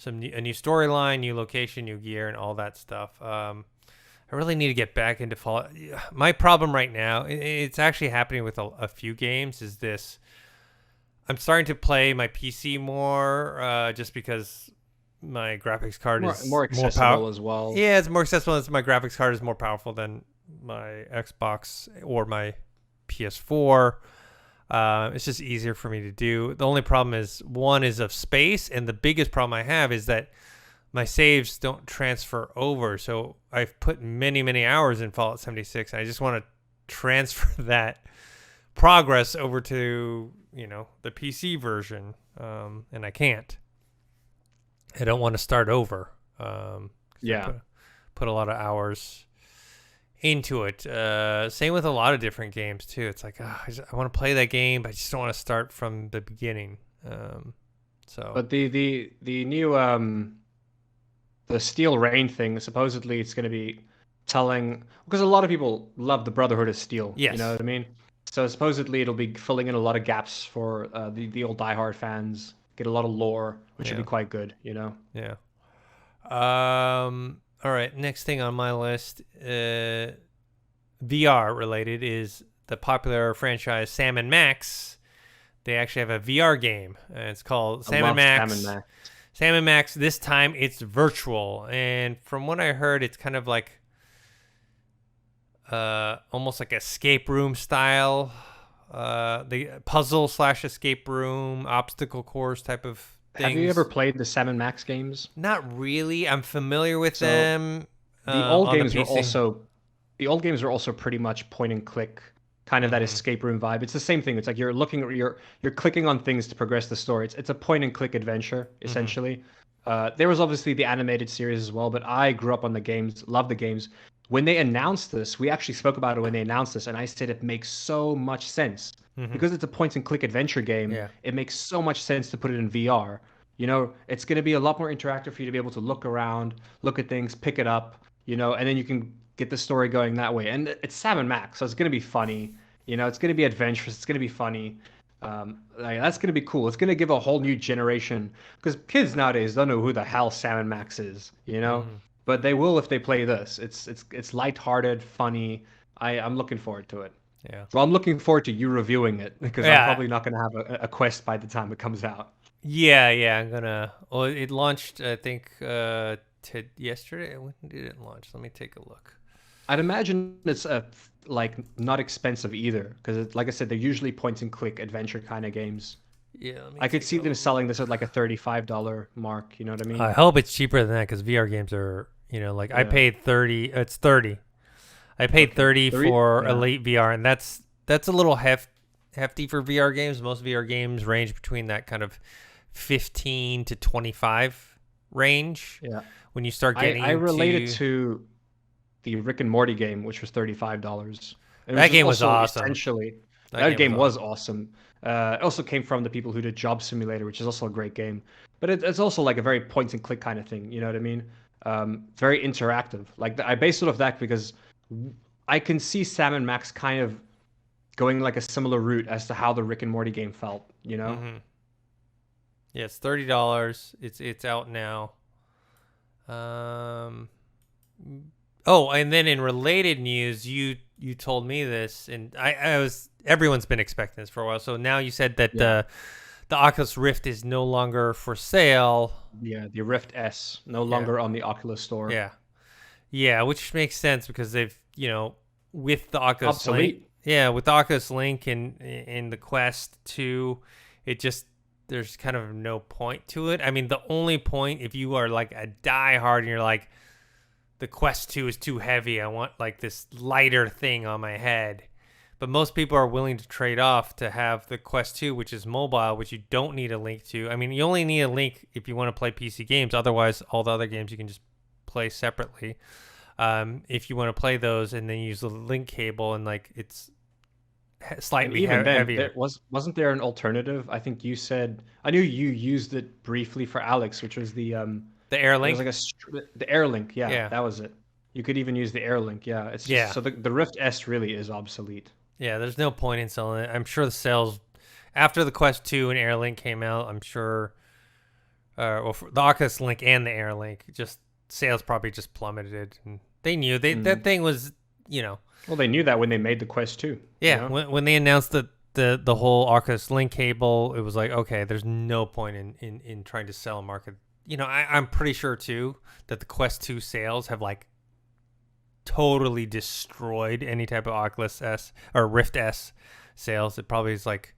a new storyline, new location, new gear, and all that stuff. I really need to get back into Fallout. My problem right now, it's actually happening with a few games, is this. I'm starting to play my PC more, just because my graphics card is More more accessible powerful. as well. Yeah, it's more accessible as my graphics card is more powerful than my Xbox or my PS4. It's just easier for me to do. The only problem is one is of space, and the biggest problem I have is that my saves don't transfer over. So I've put many, many hours in Fallout 76. And I just want to transfer that progress over to the PC version, and I can't. I don't want to start over. 'Cause I Yeah. put a lot of hours into it. Same with a lot of different games too. It's like I want to play that game, but I just don't want to start from the beginning. So But the new the Steel Rain thing, supposedly it's going to be telling because a lot of people love the Brotherhood of Steel. You know yes, what I mean? So supposedly it'll be filling in a lot of gaps for the old diehard fans. Get a lot of lore, which would be yeah, quite good. You know. yeah. All right. Next thing on my list, VR related, is the popular franchise Sam and Max. They actually have a VR game. And it's called I Sam love and Max. Sam and Max. Sam and Max. This time it's virtual, and from what I heard, it's kind of like almost like escape room style. The puzzle / escape room, obstacle course type of things. Have you ever played the Sam and Max games? Not really. I'm familiar with So them. the old On the games were PC. also pretty much point and click, kind of that Mhm. escape room vibe. It's the same thing. It's like you're clicking on things to progress the story. It's a point and click adventure Mhm. essentially. There was obviously the animated series as well, but I grew up on the games, love the games. When they announced this, we actually spoke about it when they announced this, and I said it makes so much sense Mhm. because it's a point and click adventure game. Yeah. It makes so much sense to put it in VR. You know, it's going to be a lot more interactive for you to be able to look around, look at things, pick it up, and then you can get the story going that way. And it's Sam and Max, so it's going to be funny. You know, it's going to be adventurous. It's going to be funny. Like, that's going to be cool. It's going to give a whole new generation because kids nowadays don't know who the hell Sam and Max is. You know, Mhm. but they will if they play this. It's lighthearted, funny. I'm looking forward to it. Yeah. Well, I'm looking forward to you reviewing it because I'm Yeah. probably not going to have a quest by the time it comes out. Yeah. I'm gonna. Well, it launched, I think, yesterday. When did it launch? Let me take a look. I'd imagine it's like not expensive either because, like I said, they're usually point and click adventure kind of games. Yeah, let me I could take see a them selling this look. at like a $35 mark. You know what I mean? I hope it's cheaper than that because VR games are, like I Yeah. paid 30. It's 30. I paid Okay. 30 for Yeah. Elite VR, and that's a little hefty for VR games. Most VR games range between that kind of 15 to 25 range. Yeah. When you start I getting I related into to the Rick and Morty game, which was $35. It was that just game was also awesome. essentially That that game was game was awesome. awesome. It also came from the people who did Job Simulator, which is also a great game. But it's also like a very point and click kind of thing. You know what I mean? Very interactive. Like I based it off that because I can see Sam and Max kind of going like a similar route as to how the Rick and Morty game felt. You know? Hmm. Yeah, it's $30. It's out now. Um. Oh, and then in related news, you told me this, and I was everyone's been expecting this for a while. So now you said that Yeah. the Oculus Rift is no longer for sale. Yeah. The Rift S no Yeah, longer on the Oculus Store. yeah, yeah, which makes sense because they've with the Oculus Link, Obsolete. yeah, with the Oculus Link and in the Quest 2, it just there's kind of no point to it. I mean, the only point if you are like a diehard and you're like the Quest 2 is too heavy. I want like this lighter thing on my head. But most people are willing to trade off to have the Quest 2, which is mobile, which you don't need a link to. I mean, you only need a link if you want to play PC games. Otherwise, all the other games you can just play separately. If you want to play those and then use the link cable and like it's And slightly even then, heavier. there wasn't there an alternative? I think you said I knew you used it briefly for Alex, which was The Air it was Link? like the Air Link. Yeah, Yeah. that was it. You could even use the Air Link. Yeah, it's just Yeah. so the Rift S really is obsolete. Yeah, there's no point in selling it. I'm sure the sales after the Quest 2 and Air Link came out, I'm sure well, for the Oculus Link and the Air Link, just sales probably just plummeted, and they knew that Mm. thing was, you know, Well, they knew that when they made the Quest 2, you yeah. know? When they announced the whole Oculus Link cable, it was like, okay, there's no point in trying to sell a market. I'm pretty sure too that the Quest 2 sales have like totally destroyed any type of Oculus S or Rift S sales. It probably is like,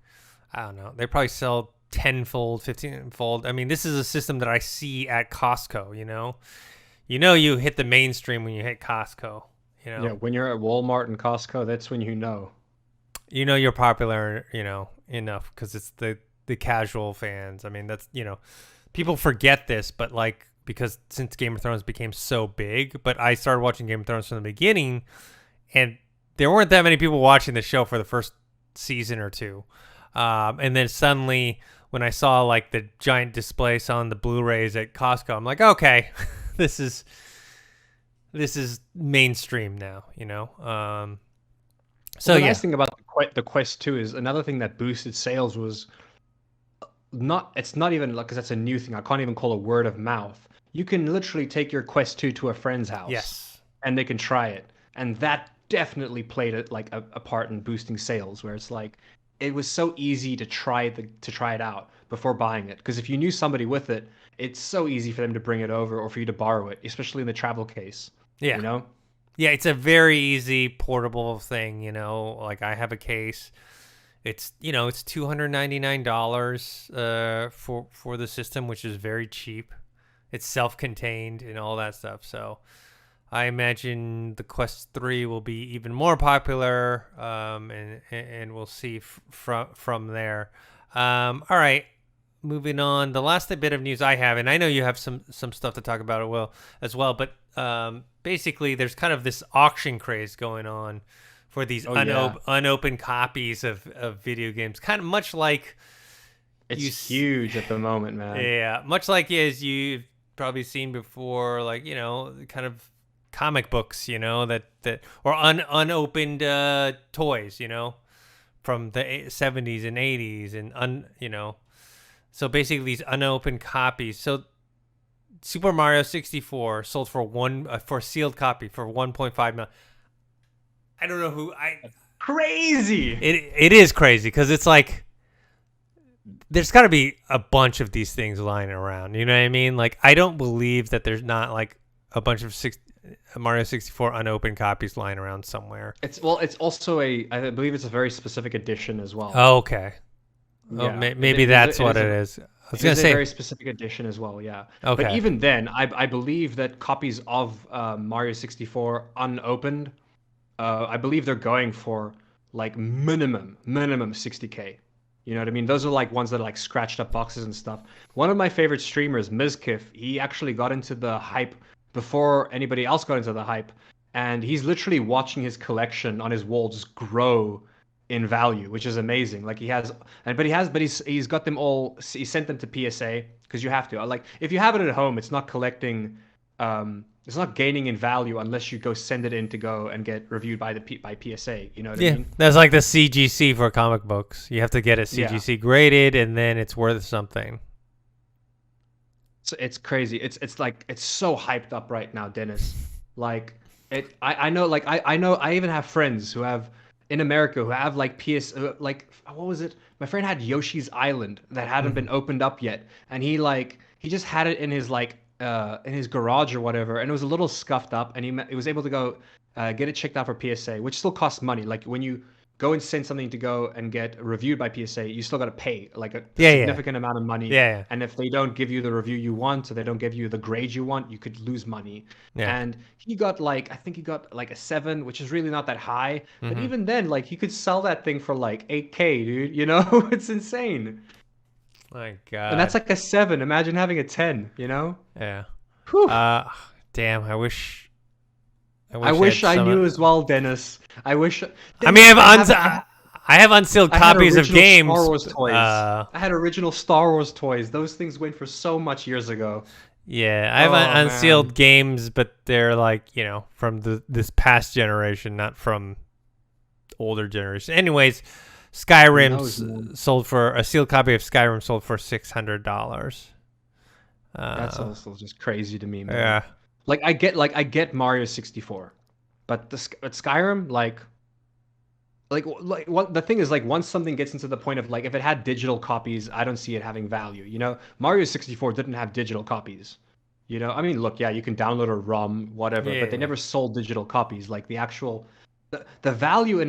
I don't know, they probably sell tenfold, 15-fold. I mean, this is a system that I see at Costco. You hit the mainstream when you hit Costco. Yeah, when you're at Walmart and Costco, that's when you know. You're popular. Enough because it's the casual fans. I mean, that's people forget this, but like because since Game of Thrones became so big, but I started watching Game of Thrones from the beginning, and there weren't that many people watching the show for the first season or two. And then suddenly, when I saw like the giant display selling the Blu-rays at Costco, I'm like, okay, this is mainstream now, So Well, the yeah, nice thing about the Quest 2 is another thing that boosted sales was it's not even like because that's a new thing. I can't even call it word of mouth. You can literally take your Quest 2 to a friend's house yes, and they can try it. And that definitely played a part in boosting sales where it's like it was so easy to try it out before buying it. Because if you knew somebody with it, it's so easy for them to bring it over or for you to borrow it, especially in the travel case. yeah, You know? yeah. It's a very easy portable thing. Like I have a case. It's $299 for the system, which is very cheap. It's self-contained and all that stuff. So I imagine the Quest 3 will be even more popular, and we'll see from there. All right, moving on. The last bit of news I have, and I know you have some stuff to talk about as well, but basically there's kind of this auction craze going on for these Oh yeah. unopened copies of video games, kind of much like It's huge at the moment, man. yeah, much like as you've probably seen before, like kind of comic books, that or unopened toys, from the 70s and 80s and so basically these unopened copies. So Super Mario 64 sold for for a sealed copy for 1.5 million. I don't know who I Crazy. it is crazy because it's like there's got to be a bunch of these things lying around. You know what I mean? Like I don't believe that there's not like a bunch of Mario 64 unopened copies lying around somewhere. It's also I believe it's a very specific edition as well. Oh, okay. Oh, Yeah, maybe that's what it is. I was gonna It is a say very specific edition as well, yeah. But okay. even then, I believe that copies of Mario 64 unopened, I believe they're going for like minimum 60K. You know what I mean? Those are like ones that are like scratched up boxes and stuff. One of my favorite streamers, Mizkif, he actually got into the hype before anybody else got into the hype, and he's literally watching his collection on his wall just grow in value, which is amazing. Like he's got them all. He sent them to PSA because you have to. Like if you have it at home, it's not collecting. It's not gaining in value unless you go send it in to go and get reviewed by by PSA. You know what I mean? That's like the CGC for comic books. You have to get it CGC graded, and then it's worth something. So it's crazy. It's like it's so hyped up right now, Dennis. Like I know. Like I know. I even have friends who have in America who have like like what was it? My friend had Yoshi's Island that hadn't been opened up yet, and he just had it in his in his garage or whatever, and it was a little scuffed up, and he was able to go get it checked out for PSA, which still costs money. Like when you go and send something to go and get reviewed by PSA, you still got to pay like a significant amount of money. Yeah. And if they don't give you the review you want, or they don't give you the grade you want, you could lose money. Yeah. And he got I think he got like a 7, which is really not that high. But even then, like he could sell that thing for like 8K, dude. You know, it's insane. My God. And that's like a 7. Imagine having a 10. You know? Yeah. Whew. Damn. I wish I knew as well, Dennis. I wish. I mean, I have unsealed copies of games. Star Wars toys. I had original Star Wars toys. Those things went for so much years ago. Yeah, I have unsealed games, but they're like from this past generation, not from older generation. Anyways, Skyrim sold for a sealed copy of Skyrim sold for $600. That's also just crazy to me, man. Yeah. Like I get Mario 64, but Skyrim like what the thing is, like once something gets into the point of like if it had digital copies, I don't see it having value. You know, Mario 64 didn't have digital copies. You know, I mean, look, yeah, you can download a ROM, whatever, but they never sold digital copies. Like the actual the value in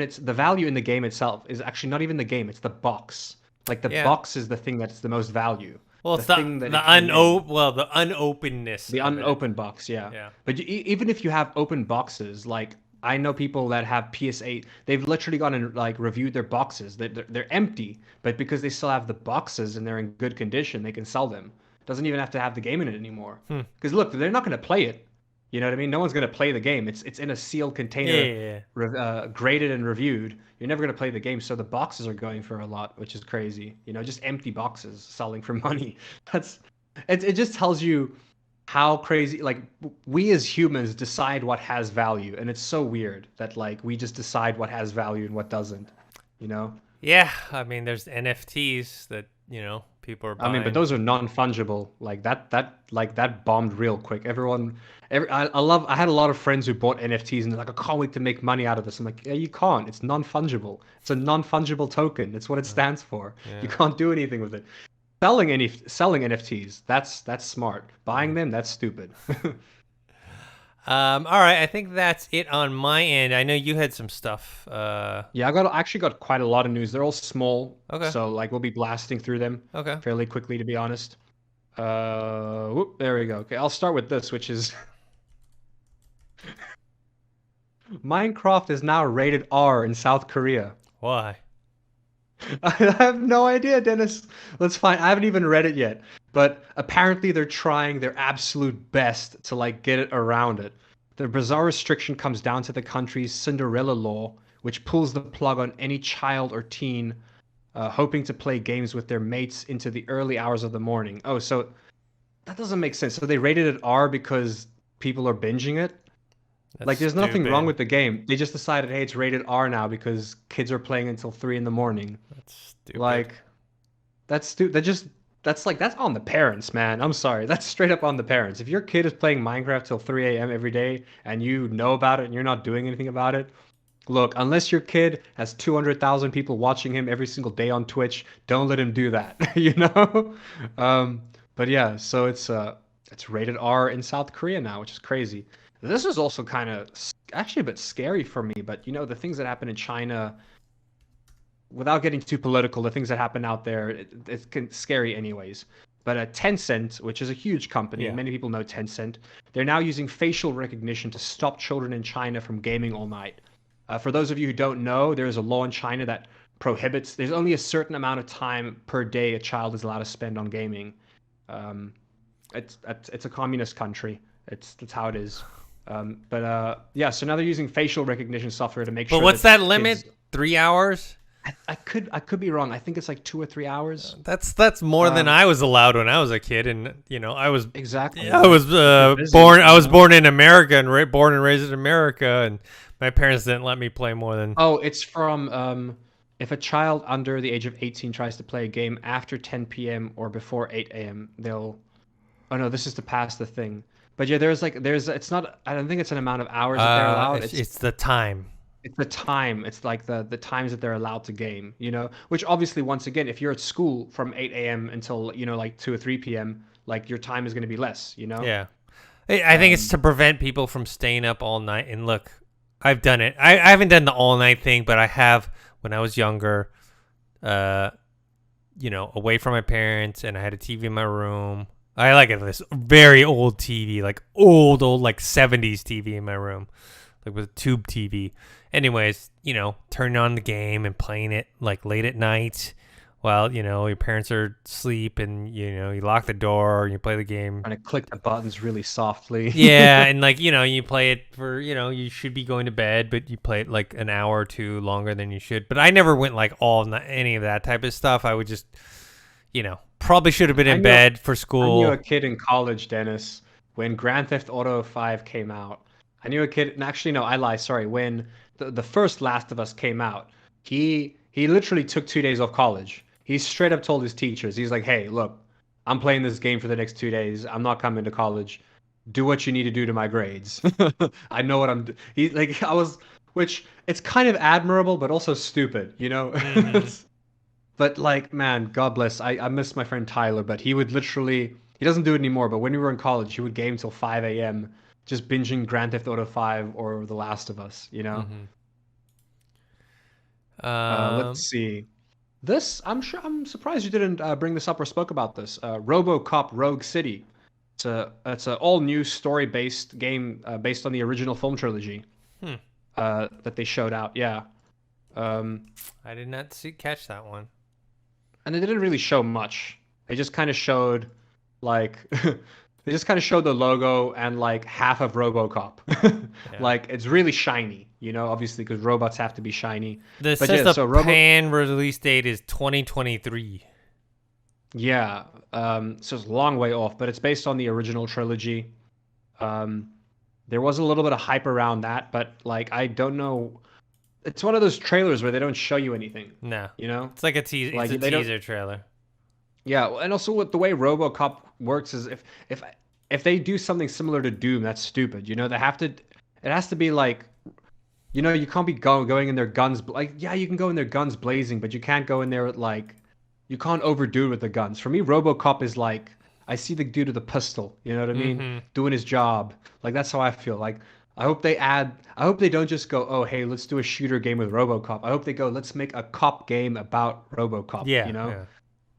the game itself is actually not even the game; it's the box. Like the box is the thing that's the most value. Well, it's the unopenness. The unopened box, yeah. Yeah. But even if you have open boxes, like I know people that have PS8, they've literally gone and like reviewed their boxes. They're empty, but because they still have the boxes and they're in good condition, they can sell them. Doesn't even have to have the game in it anymore. Because look, they're not going to play it. You know what I mean? No one's going to play the game. It's in a sealed container, graded and reviewed. You're never going to play the game, so the boxes are going for a lot, which is crazy. You know, just empty boxes selling for money. It just tells you how crazy. Like we as humans decide what has value, and it's so weird that like we just decide what has value and what doesn't. You know? Yeah, I mean, there's NFTs that people are buying. I mean, but those are non-fungible. Like that bombed real quick. I had a lot of friends who bought NFTs and they're like, I can't wait to make money out of this. I'm like, yeah, you can't. It's non-fungible. It's a non-fungible token. It's what it stands for. Yeah. You can't do anything with it. Selling NFTs, that's smart. Buying them, that's stupid. All right, I think that's it on my end. I know you had some stuff. Yeah, I actually got quite a lot of news. They're all small, okay. So like we'll be blasting through them, fairly quickly, to be honest. There we go. Okay, I'll start with this, which is Minecraft is now rated R in South Korea. Why? I have no idea, Dennis. Let's find. I haven't even read it yet, but apparently they're trying their absolute best to like get it around it. The bizarre restriction comes down to the country's Cinderella law, which pulls the plug on any child or teen hoping to play games with their mates into the early hours of the morning. Oh, so that doesn't make sense. So they rated it R because people are binging it? That's Like, there's nothing wrong stupid. with the game. They just decided, hey, it's rated R now because kids are playing until 3 in the morning. That's stupid. Like, that's on the parents, man. I'm sorry. That's straight up on the parents. If your kid is playing Minecraft till 3 a.m. every day and you know about it and you're not doing anything about it, look, unless your kid has 200,000 people watching him every single day on Twitch, don't let him do that, you know? Um, but yeah, so it's rated R in South Korea now, which is crazy. This is also kind of actually a bit scary for me, but the things that happen in China, without getting too political, the things that happen out there, it's scary anyways. But Tencent, which is a huge company, Yeah. many people know Tencent, they're now using facial recognition to stop children in China from gaming all night. For those of you who don't know, there is a law in China that prohibits, there's only a certain amount of time per day a child is allowed to spend on gaming. Um, it's a communist country. That's how it is. But yeah, so now they're using facial recognition software to make But sure what's that that kids. limit? 3 hours? I could be wrong. I think it's like 2 or 3 hours. That's more than Um, I was allowed when I was a kid, and I was exactly. I was If you're busy, born. I was born in America and born and raised in America, and my parents didn't let me play more than. Oh, it's from if a child under the age of 18 tries to play a game after 10 p.m. or before 8 a.m., they'll. Oh no, this is to pass the thing. But yeah, there's it's not. I don't think it's an amount of hours that they're allowed. It's the time. It's the time. It's like the times that they're allowed to game, which obviously, once again, if you're at school from 8 a.m. until, like 2 or 3 p.m., like your time is going to be less. Yeah, I think it's Um, to prevent people from staying up all night. And look, I've done it. I haven't done the all night thing, but I have when I was younger. Uh, away from my parents, and I had a TV in my room. I like this very old TV, like old, like 70s TV in my room, like with a tube TV. Anyways, turning on the game and playing it like late at night while, your parents are asleep, and, you lock the door and you play the game. trying to click the buttons really softly. Yeah, and like, you play it for, you should be going to bed, but you play it like an hour or two longer than you should. But I never went like any of that type of stuff. I would just, probably should have been I in knew bed for I knew a school. kid in college, Dennis, when Grand Theft Auto 5 came out. I knew a kid, and actually no, I lie, sorry, when the first Last of Us came out, he literally took 2 days off college. He straight up told his teachers, he's like, "Hey, look, I'm playing this game for the next 2 days. I'm not coming to college. Do what you need to do to my grades. I know what I'm He like I was which it's kind of admirable but also stupid. Hmm. But like, man, God bless. I miss my friend Tyler, but he doesn't do it anymore, but when we were in college, he would game till 5 a.m. just binging Grand Theft Auto 5 or The Last of Us. Hmm. Let's see. I'm surprised you didn't bring this up or spoke about this. RoboCop Rogue City. It's a all new story-based game based on the original film trilogy Hmm. that they showed out. Yeah. Um, I did not catch that one. and they didn't really show much. They just kind of showed like they just kind of showed the logo and like half of RoboCop. Yeah. Like it's really shiny, obviously because robots have to be shiny. This But says yeah, the so pan release date is 2023. yeah, so it's a long way off, but it's based on the original trilogy. Um, there was a little bit of hype around that, but like I don't know. It's one of those trailers where they don't show you anything, No, you know? it's like a teaser. It's Like a they don't. teaser trailer. Yeah, and also with the way RoboCop works is if they do something similar to Doom, that's stupid. They have to. It has to be like, you can't be going in their guns. Like, yeah, you can go in their guns blazing, but you can't go in there with like, you can't overdo it with the guns. For me, RoboCop is like, I see the dude with a pistol. You know what I mean? Hmm. Doing his job. Like that's how I feel. Like I hope they add. I hope they don't just go, oh hey, let's do a shooter game with RoboCop. I hope they go, let's make a cop game about RoboCop. Yeah, yeah.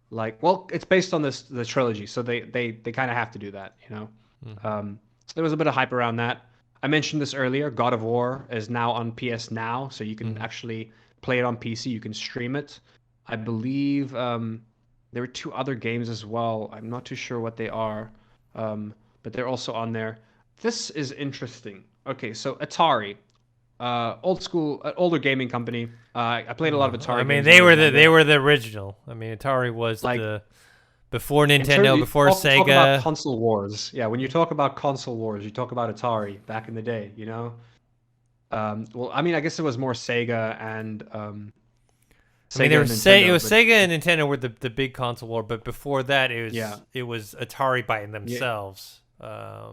Like, well, it's based on the trilogy, so they kind of have to do that. Hmm. So there was a bit of hype around that. I mentioned this earlier. God of War is now on PS Now, so you can Hmm. actually play it on PC. You can stream it. I believe there were two other games as well. I'm not too sure what they are, but they're also on there. This is interesting. Okay, so Atari, old school, older gaming company. I played a lot of I Atari mean, games when I was they younger. were the original. I mean, Atari was Like the Before In terms, Nintendo, you before talk about Sega. console wars. Yeah, when you talk about console wars, you talk about Atari back in the day. You know. Well, I mean, I guess it was more I mean, there Sega and was it Nintendo, was but Sega and Nintendo were the big console war, but before that, yeah, it was Atari by yeah, themselves.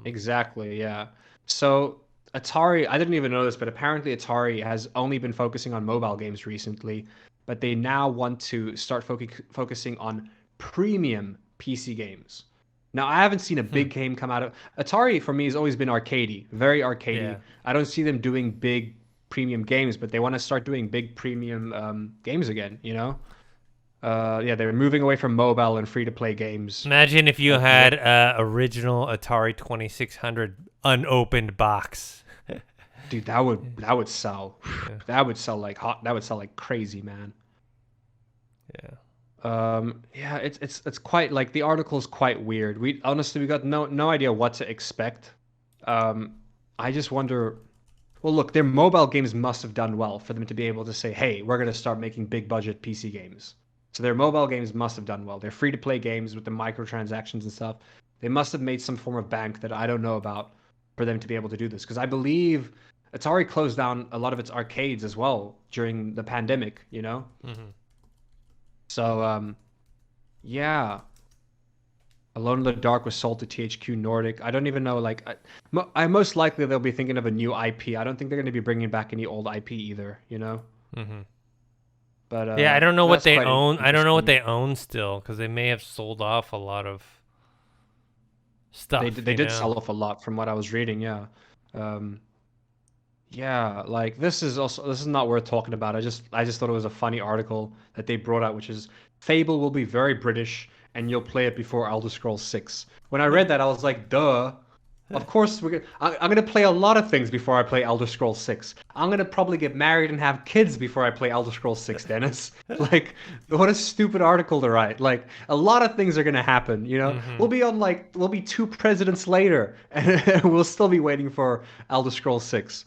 exactly, yeah. So Atari, I didn't even know this, but apparently Atari has only been focusing on mobile games recently, but they now want to start focusing on premium PC games. Now, I haven't seen a Hmm. big game come out of Atari. For me, has always been arcadey, very arcadey. Yeah. I don't see them doing big premium games, but they want to start doing big premium games again, you know? Yeah, they're moving away from mobile and free to play games. Imagine if you I had original Atari 2600 unopened box. Dude, that would sell. Yeah. That would sell like hot. That would sell like crazy, man. Yeah. Yeah, it's quite like the article is quite weird. We honestly we got no idea what to expect. Um, I just wonder. Well, look, their mobile games must have done well for them to be able to say, "Hey, we're gonna start making big budget PC games." So their mobile games must have done well. They're free to play games with the microtransactions and stuff. They must have made some form of bank that I don't know about for them to be able to do this. Because I believe Atari closed down a lot of its arcades as well during the pandemic. You know, Hmm. so yeah. Alone in the Dark was sold to THQ Nordic. I don't even know. Like, I most likely they'll be thinking of a new IP. I don't think they're going to be bringing back any old IP either. You know. Hmm. But Yeah, I don't know what that's they quite own. I don't know what interesting. they own still because they may have sold off a lot of stuff. They did sell off a lot from what I was reading. Yeah. Um, yeah. Like this is not worth talking about. I just thought it was a funny article that they brought out, which is Fable will be very British and you'll play it before Elder Scrolls 6. When I read that, I was like, duh. Of course, I'm gonna play a lot of things before I play Elder Scrolls 6. I'm gonna probably get married and have kids before I play Elder Scrolls 6, Dennis. Like, what a stupid article to write. Like, a lot of things are gonna happen. You know, Hmm. we'll be two presidents later, and we'll still be waiting for Elder Scrolls 6.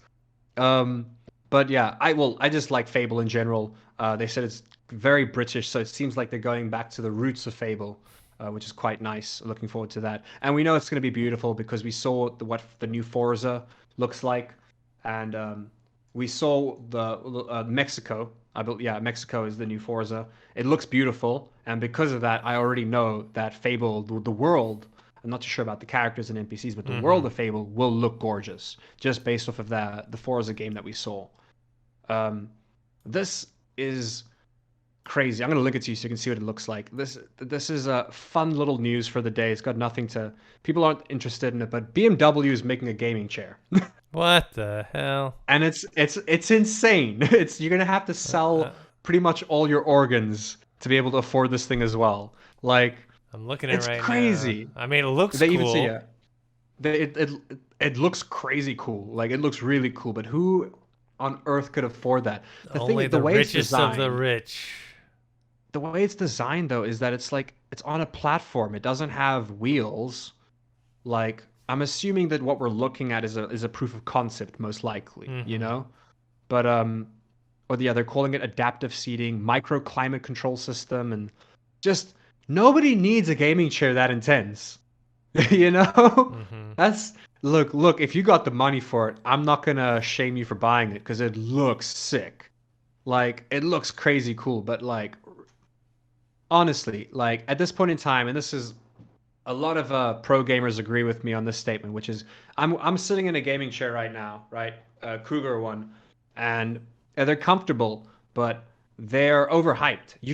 Um, but yeah, I just like Fable in general. They said it's very British, so it seems like they're going back to the roots of Fable, which is quite nice. Looking forward to that. And we know it's going to be beautiful because we saw what the new Forza looks like, and we saw the Mexico. Yeah, Mexico is the new Forza. It looks beautiful, and because of that, I already know that Fable, the world. I'm not too sure about the characters and NPCs, but the world Hmm. of Fable will look gorgeous just based off of the Forza game that we saw. Um, this is crazy. I'm gonna link it to you so you can see what it looks like. This is a fun little news for the day. It's got nothing to. People aren't interested in it, but BMW is making a gaming chair, What the hell? and it's insane. It's you're gonna have to Uh, sell pretty much all your organs to be able to afford this thing as well. Like I'm looking at it it's right now. crazy. I mean, it looks They even say cool. yeah. It looks crazy cool. Like it looks really cool, but who on earth could afford that? Only The the way it's richest of the designed, rich. though, is that it's like it's on a platform. It doesn't have wheels. Like I'm assuming that what we're looking at is a proof of concept, most likely, you Hmm. know? But or yeah, they're calling it adaptive seating, microclimate control system, and just nobody needs a gaming chair that intense. You know? Hmm. That's look, if you got the money for it, I'm not gonna shame you for buying it because it looks sick. Like it looks crazy cool, but like honestly, like at this point in time, and this is a lot of pro gamers agree with me on this statement, which is I'm sitting in a gaming chair right now, right? Cougar one, and they're comfortable, but they're overhyped. You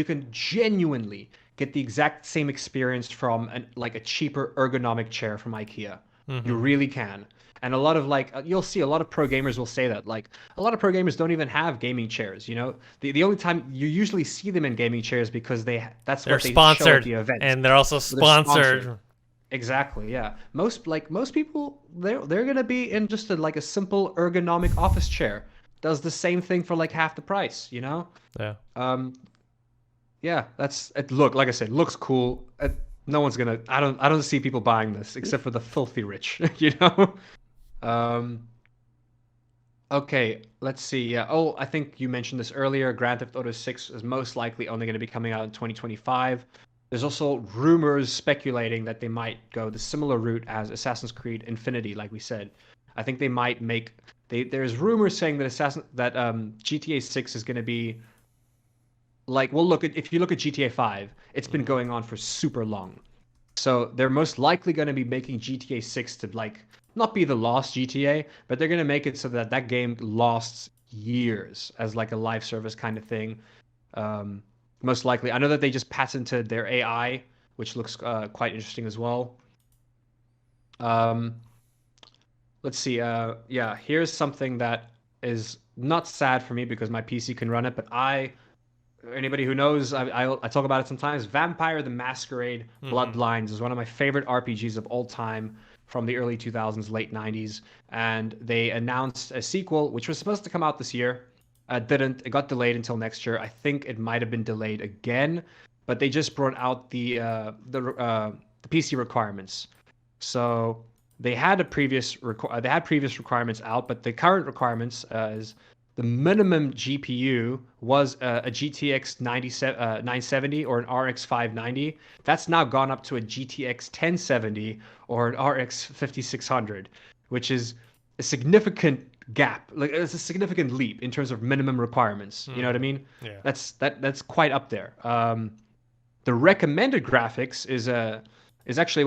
can genuinely get the exact same experience from like a cheaper ergonomic chair from IKEA. You Hmm. really can. And a lot of like you'll see a lot of pro gamers will say that like a lot of pro gamers don't even have gaming chairs, you know? The only time you usually see them in gaming chairs because that's They're what they show at sponsored, the events. and they're also They're sponsored. sponsored. Exactly, yeah. Most people they're gonna be in just like a simple ergonomic office chair. Does the same thing for like half the price, you know? Yeah. Um, yeah, that's it. Look, like I said, looks cool. No one's gonna. I don't see people buying this except for the filthy rich, you know. Um, okay, let's see. Yeah. Oh, I think you mentioned this earlier. Grand Theft Auto 6 is most likely only going to be coming out in 2025. There's also rumors speculating that they might go the similar route as Assassin's Creed Infinity, like we said. I think they might make. There's rumors saying that GTA 6 is going to be like. Well, if you look at GTA 5, it's been Mhm. going on for super long. So they're most likely going to be making GTA 6 to like not be the lost GTA, but they're going to make it so that that game lasts years as like a live service kind of thing. Um, Most likely, I know that they just patented their AI, which looks quite interesting as well. Um, let's see. Yeah, here's something that is not sad for me because my PC can run it, but anybody who knows, I talk about it sometimes. Vampire the Masquerade Mhm. Bloodlines is one of my favorite RPGs of all time from the early 2000s, late 90s. And they announced a sequel, which was supposed to come out this year. Didn't. It got delayed until next year. I think it might have been delayed again, but they just brought out the PC requirements. So they had previous requirements out, but the current requirements is the minimum GPU was a GTX 970 or an RX 590. That's now gone up to a GTX 1070 or an RX 5600, which is a significant gap. Like it's a significant leap in terms of minimum requirements. You know what I Mhm. mean? Yeah. That's quite up there. The recommended graphics is actually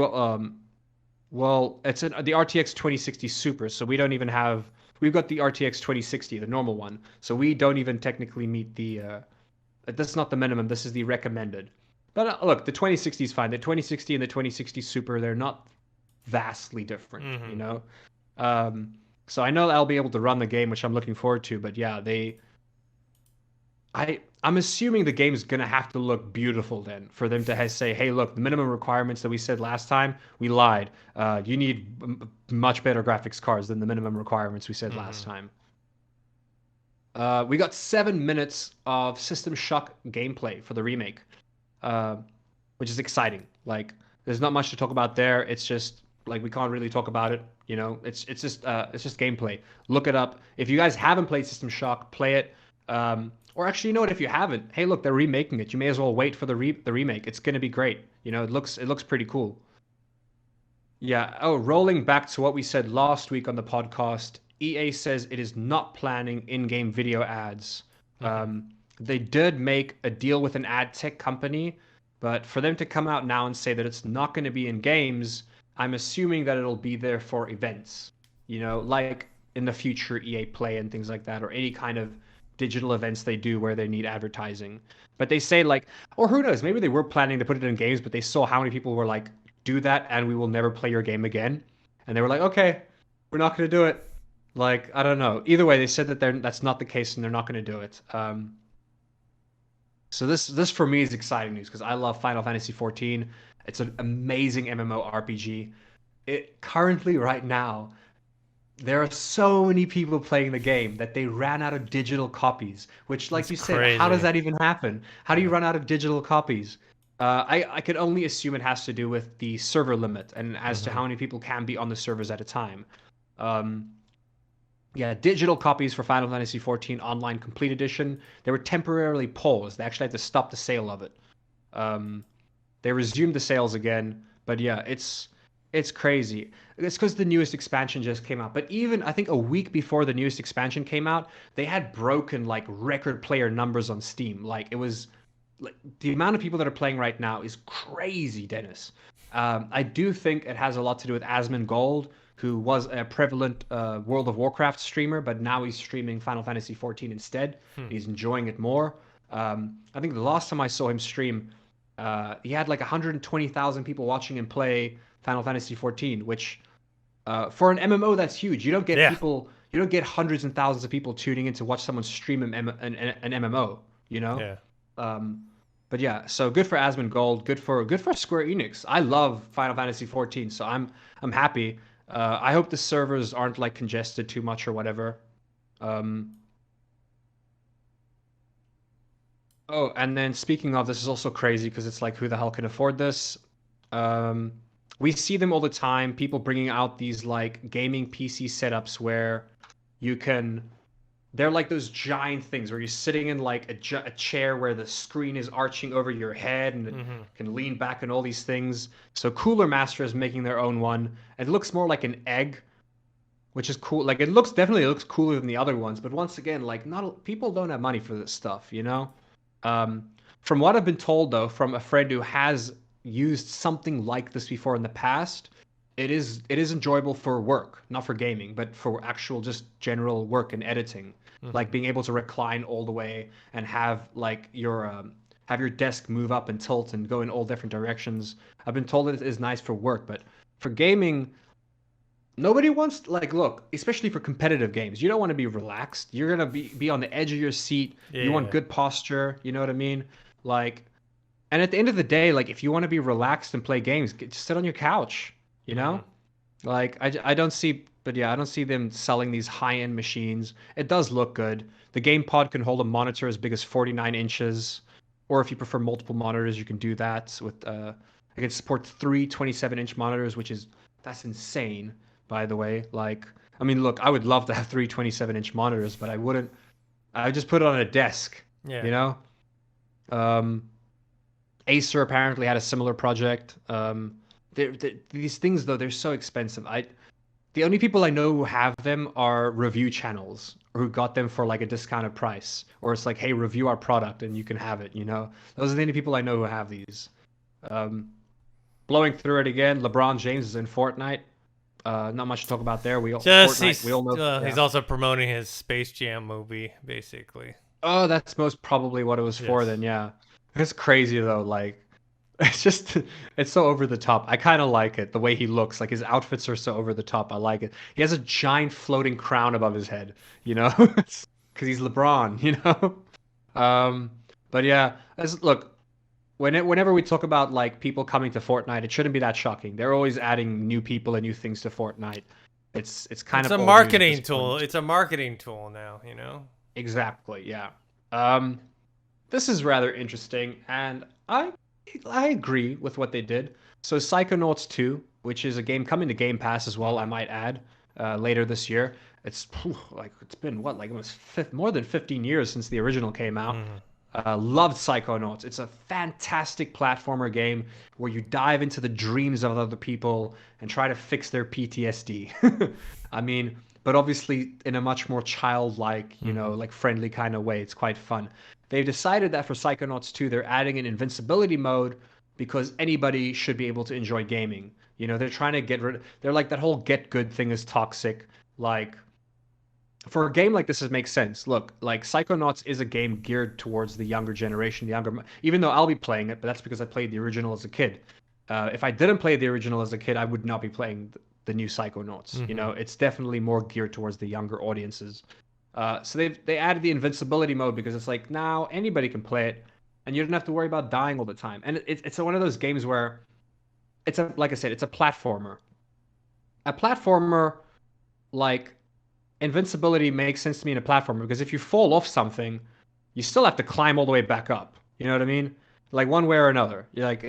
it's the RTX 2060 Super, so we don't even have. We've got the RTX 2060, the normal one, so we don't even technically meet the. That's not the minimum. This is the recommended. But look, the 2060 is fine. The 2060 and the 2060 Super, they're not vastly different, you Mhm. know. Um, so I know I'll be able to run the game, which I'm looking forward to. But yeah, I'm assuming the game's gonna have to look beautiful then for them to say, hey, look, the minimum requirements that we said last time, we lied. You need much better graphics cards than the minimum requirements we said last Mhm. time. We got 7 minutes of System Shock gameplay for the remake, uh, which is exciting. Like, there's not much to talk about there. It's just like we can't really talk about it. You know, it's just gameplay. Look it up. If you guys haven't played System Shock, play it. Or actually, you know what? If you haven't, hey, look, they're remaking it. You may as well wait for the remake. It's gonna be great. You know, it looks pretty cool. Yeah. Oh, rolling back to what we said last week on the podcast, EA says it is not planning in-game video ads. Mhm. They did make a deal with an ad tech company, but for them to come out now and say that it's not going to be in games, I'm assuming that it'll be there for events. You know, like in the future EA Play and things like that, or any kind of digital events they do where they need advertising. But they say like, or who knows, maybe they were planning to put it in games, but they saw how many people were like, do that and we will never play your game again. And they were like, okay, we're not going to do it. Like, I don't know. Either way, they said that that's not the case and they're not going to do it. So this for me is exciting news because I love Final Fantasy 14. It's an amazing MMORPG. It currently right now there are so many people playing the game that they ran out of digital copies. Which, like That's you said, how does crazy. that even happen? How do you Yeah. run out of digital copies? I could only assume it has to do with the server limit and as to Mhm. how many people can be on the servers at a time. Um, yeah, digital copies for Final Fantasy XIV Online Complete Edition, they were temporarily paused. They actually had to stop the sale of it. Um, they resumed the sales again, but yeah, it's crazy. It's because the newest expansion just came out. But even I think a week before the newest expansion came out, they had broken like record player numbers on Steam. Like it was like the amount of people that are playing right now is crazy, Dennis. I do think it has a lot to do with Asmongold, who was a prevalent World of Warcraft streamer, but now he's streaming Final Fantasy XIV instead. Hmm. He's enjoying it more. I think the last time I saw him stream, he had like 120,000 people watching him play Final Fantasy XIV, which for an MMO that's huge. Yeah. You don't get hundreds and thousands of people tuning in to watch someone stream an MMO. You know, Yeah. um, but yeah. So good for Asmongold. Good for Square Enix. I love Final Fantasy XIV, so I'm happy. I hope the servers aren't like congested too much or whatever. Um, oh, and then speaking of, this is also crazy because it's like, who the hell can afford this? Um, we see them all the time. People bringing out these like gaming PC setups where you can They're like those giant things where you're sitting in like a chair where the screen is arching over your head and it Mm-hmm. can lean back and all these things. So Cooler Master is making their own one. It looks more like an egg, which is cool. Like it looks cooler than the other ones, but once again, like not people don't have money for this stuff, you know? Um, from what I've been told though, from a friend who has used something like this before in the past, it is enjoyable for work, not for gaming, but for actual just general work and editing. Mm-hmm. Like being able to recline all the way and have your desk move up and tilt and go in all different directions. I've been told it is nice for work, but for gaming, nobody wants like look, especially for competitive games. You don't want to be relaxed. You're gonna be on the edge of your seat. You want Yeah. good posture. You know what I mean? Like, and at the end of the day, like if you want to be relaxed and play games, just sit on your couch. You Mm-hmm. know? Like I don't see, but yeah, I don't see them selling these high-end machines. It does look good. The game pod can hold a monitor as big as 49 inches, or if you prefer multiple monitors, you can do that with it can support three 27-inch monitors, which is that's insane, by the way. Like, I mean, look, I would love to have three 27-inch monitors, but I wouldn't. I would just put it on a desk, Yeah. you know? Um, Acer apparently had a similar project. These things though, they're so expensive. The only people I know who have them are review channels who got them for like a discounted price, or it's like, hey, review our product and you can have it. You know, those are the only people I know who have these. Um, Blowing through it again, LeBron James is in Fortnite. Not much to talk about there. Just Fortnite. We all know. he's Yeah. also promoting his Space Jam movie, basically. Oh, that's most probably what it was for Yes. then. Yeah, it's crazy though. Like, it's just it's so over the top. I kind of like it the way he looks. Like his outfits are so over the top. I like it. He has a giant floating crown above his head. You know, because he's LeBron. You know. Um, but yeah, look. Whenever we talk about like people coming to Fortnite, it shouldn't be that shocking. They're always adding new people and new things to Fortnite. It's kind It's of a old news at this marketing tool. point. It's a marketing tool now, you know? Exactly. Yeah. Um, this is rather interesting, and I agree with what they did. So Psychonauts 2, which is a game coming to Game Pass as well, I Mm-hmm. might add, later this year. It's been what like more than 15 years since the original came out. Mm-hmm. Loved Psychonauts. It's a fantastic platformer game where you dive into the dreams of other people and try to fix their PTSD. I mean, but obviously in a much more childlike, Mm-hmm. like friendly kind of way. It's quite fun. They've decided that for Psychonauts 2, they're adding an invincibility mode because anybody should be able to enjoy gaming. They're trying to they're like that whole get good thing is toxic. Like, for a game like this, it makes sense. Look, like Psychonauts is a game geared towards the younger generation, even though I'll be playing it, but that's because I played the original as a kid. If I didn't play the original as a kid, I would not be playing the new Psychonauts. Mm-hmm. It's definitely more geared towards the younger audiences. So they added the invincibility mode because it's like now anybody can play it, and you don't have to worry about dying all the time. And it's one of those games where like I said, it's a platformer. A platformer like invincibility makes sense to me in a platformer because if you fall off something, you still have to climb all the way back up. You know what I mean? Like one way or another. You're like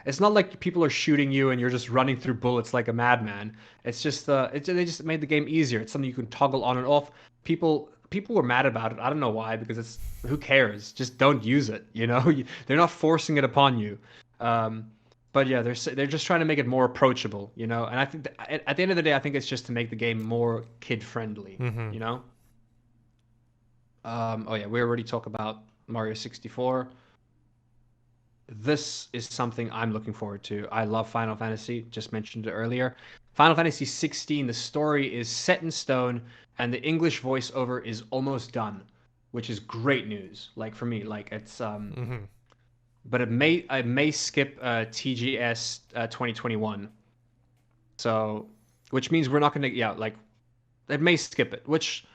it's not like people are shooting you and you're just running through bullets like a madman. It's just they just made the game easier. It's something you can toggle on and off. People were mad about it. I don't know why because it's who cares? Just don't use it. They're not forcing it upon you. Um, but yeah, they're just trying to make it more approachable, And I think at the end of the day, I think it's just to make the game more kid friendly, Mm-hmm. you know. Oh yeah, we already talked about Mario 64. This is something I'm looking forward to. I love Final Fantasy. Just mentioned it earlier. Final Fantasy 16. The story is set in stone, and the English voiceover is almost done, which is great news. Like for me, like it's Mm-hmm. but I may skip TGS 2021. So, which means we're not gonna like it may skip it, which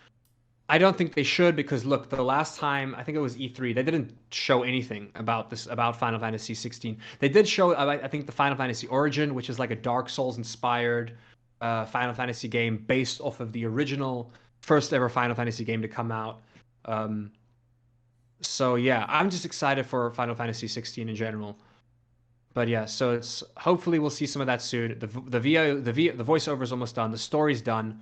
I don't think they should because look, the last time I think it was E3, they didn't show anything about Final Fantasy 16. They did show I think the Final Fantasy Origin, which is like a Dark Souls inspired Final Fantasy game based off of the original first ever Final Fantasy game to come out. Um, so yeah, I'm just excited for Final Fantasy 16 in general. But yeah, so it's hopefully we'll see some of that soon. The voiceover is almost done. The story's done.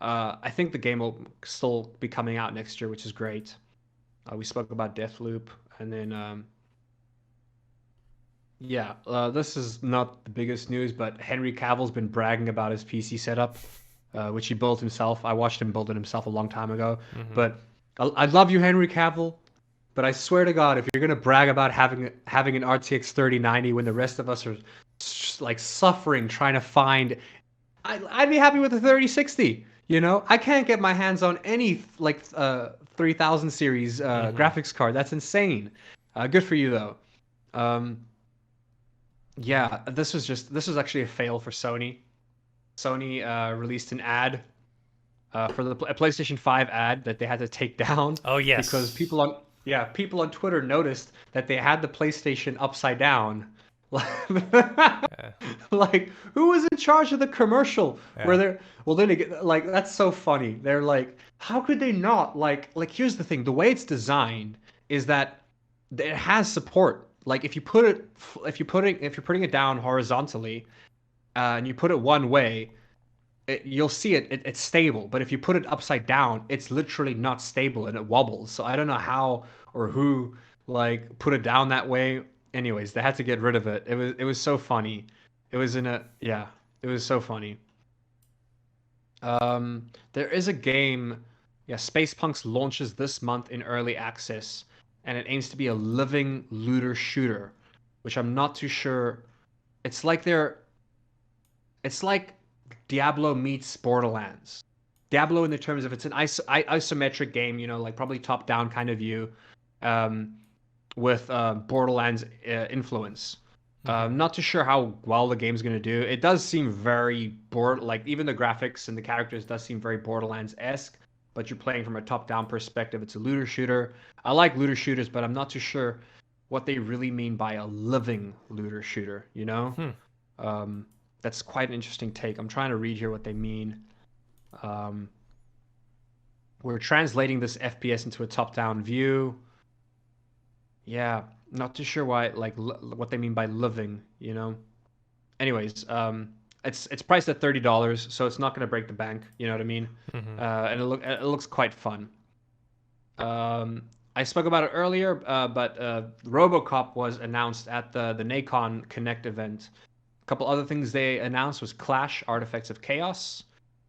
I think the game will still be coming out next year, which is great. We spoke about Deathloop, and then yeah, this is not the biggest news, but Henry Cavill's been bragging about his PC setup, which he built himself. I watched him build it himself a long time ago. Hmm. But I love you, Henry Cavill. But I swear to God, if you're gonna brag about having an RTX 3090 when the rest of us are like suffering trying to find, I'd be happy with a 3060. You know, I can't get my hands on any like 3000 series Hmm. graphics card. That's insane. Good for you though. Um, yeah, this was actually a fail for Sony. Sony released an ad for a PlayStation 5 ad that they had to take down Oh because yes. people on Twitter noticed that they had the PlayStation upside down. Yeah. Like, who was in charge of the commercial where Yeah. they're well then again, like that's so funny. They're like, how could they not like here's the thing, the way it's designed is that it has support. Like if you're putting it down horizontally and you put it one way, you'll see it's stable. But if you put it upside down, it's literally not stable and it wobbles. So I don't know how or who like put it down that way. Anyways, they had to get rid of it. It was so funny. It was in a yeah, it was so funny. There is a game, yeah, Space Punks launches this month in early access, and it aims to be a living looter shooter, which I'm not too sure. It's like they're it's like Diablo meets Borderlands. Diablo in the terms of it's an isometric game, you know, like probably top-down kind of view, um, with Borderlands influence. Hmm. Not too sure how well the game's gonna do. It does seem very like even the graphics and the characters does seem very Borderlands-esque, but you're playing from a top-down perspective. It's a looter shooter. I like looter shooters, but I'm not too sure what they really mean by a living looter shooter, you know? Hmm. Um, that's quite an interesting take. I'm trying to read here what they mean. Um, we're translating this FPS into a top-down view. Yeah, not too sure why, like, what they mean by living, you know? Anyways, it's priced at $30, so it's not going to break the bank, you know what I mean? Hmm. And it looks quite fun. I spoke about it earlier, but RoboCop was announced at the Nacon Connect event. A couple other things they announced was Clash, Artifacts of Chaos,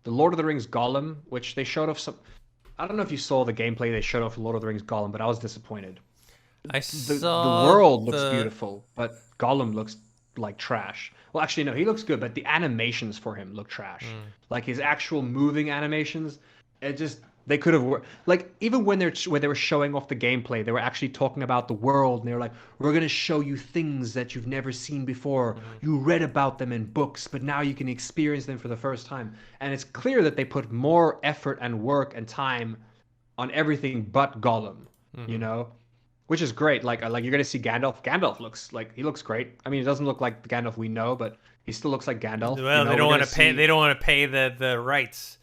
the Lord of the Rings Golem, which they showed off some. I don't know if you saw the gameplay they showed off Lord of the Rings Golem, but I was disappointed. I The saw world looks the. beautiful, but Gollum looks like trash. Well, actually, no, he looks good, but the animations for him look trash. Mm. Like his actual moving animations, it just they could have like even when they were showing off the gameplay, they were actually talking about the world, and they were like, "We're gonna show you things that you've never seen before. Hmm. You read about them in books, but now you can experience them for the first time." And it's clear that they put more effort and work and time on everything but Gollum, you Hmm. know, which is great. Like you're gonna see Gandalf. Gandalf looks like he looks great. I mean, he doesn't look like the Gandalf we know, but he still looks like Gandalf. You Well, know, they we're don't want gonna to pay. They see don't want to pay the rights,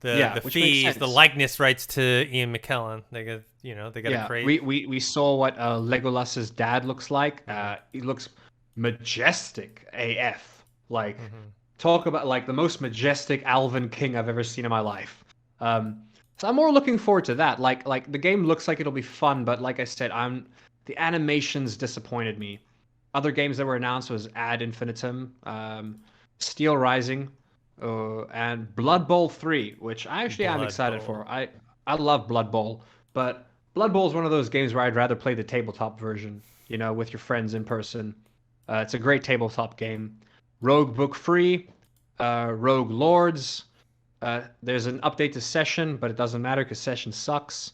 yeah, the which makes fees, the sense. likeness rights to Ian McKellen. They got they got to Yeah, create. we saw what Legolas's dad looks like. Hmm. He looks majestic AF. Like Hmm. talk about like the most majestic Alvin King I've ever seen in my life. So I'm more looking forward to that. Like the game looks like it'll be fun, but like I said, I'm the animations disappointed me. Other games that were announced was Ad Infinitum, Steel Rising, and Blood Bowl 3, which I actually am Blood excited Bowl. for. I love Blood Bowl, but Blood Bowl is one of those games where I'd rather play the tabletop version, you know, with your friends in person. It's a great tabletop game. Rogue Book Free, Rogue Lords. There's an update to Session, but it doesn't matter because Session sucks,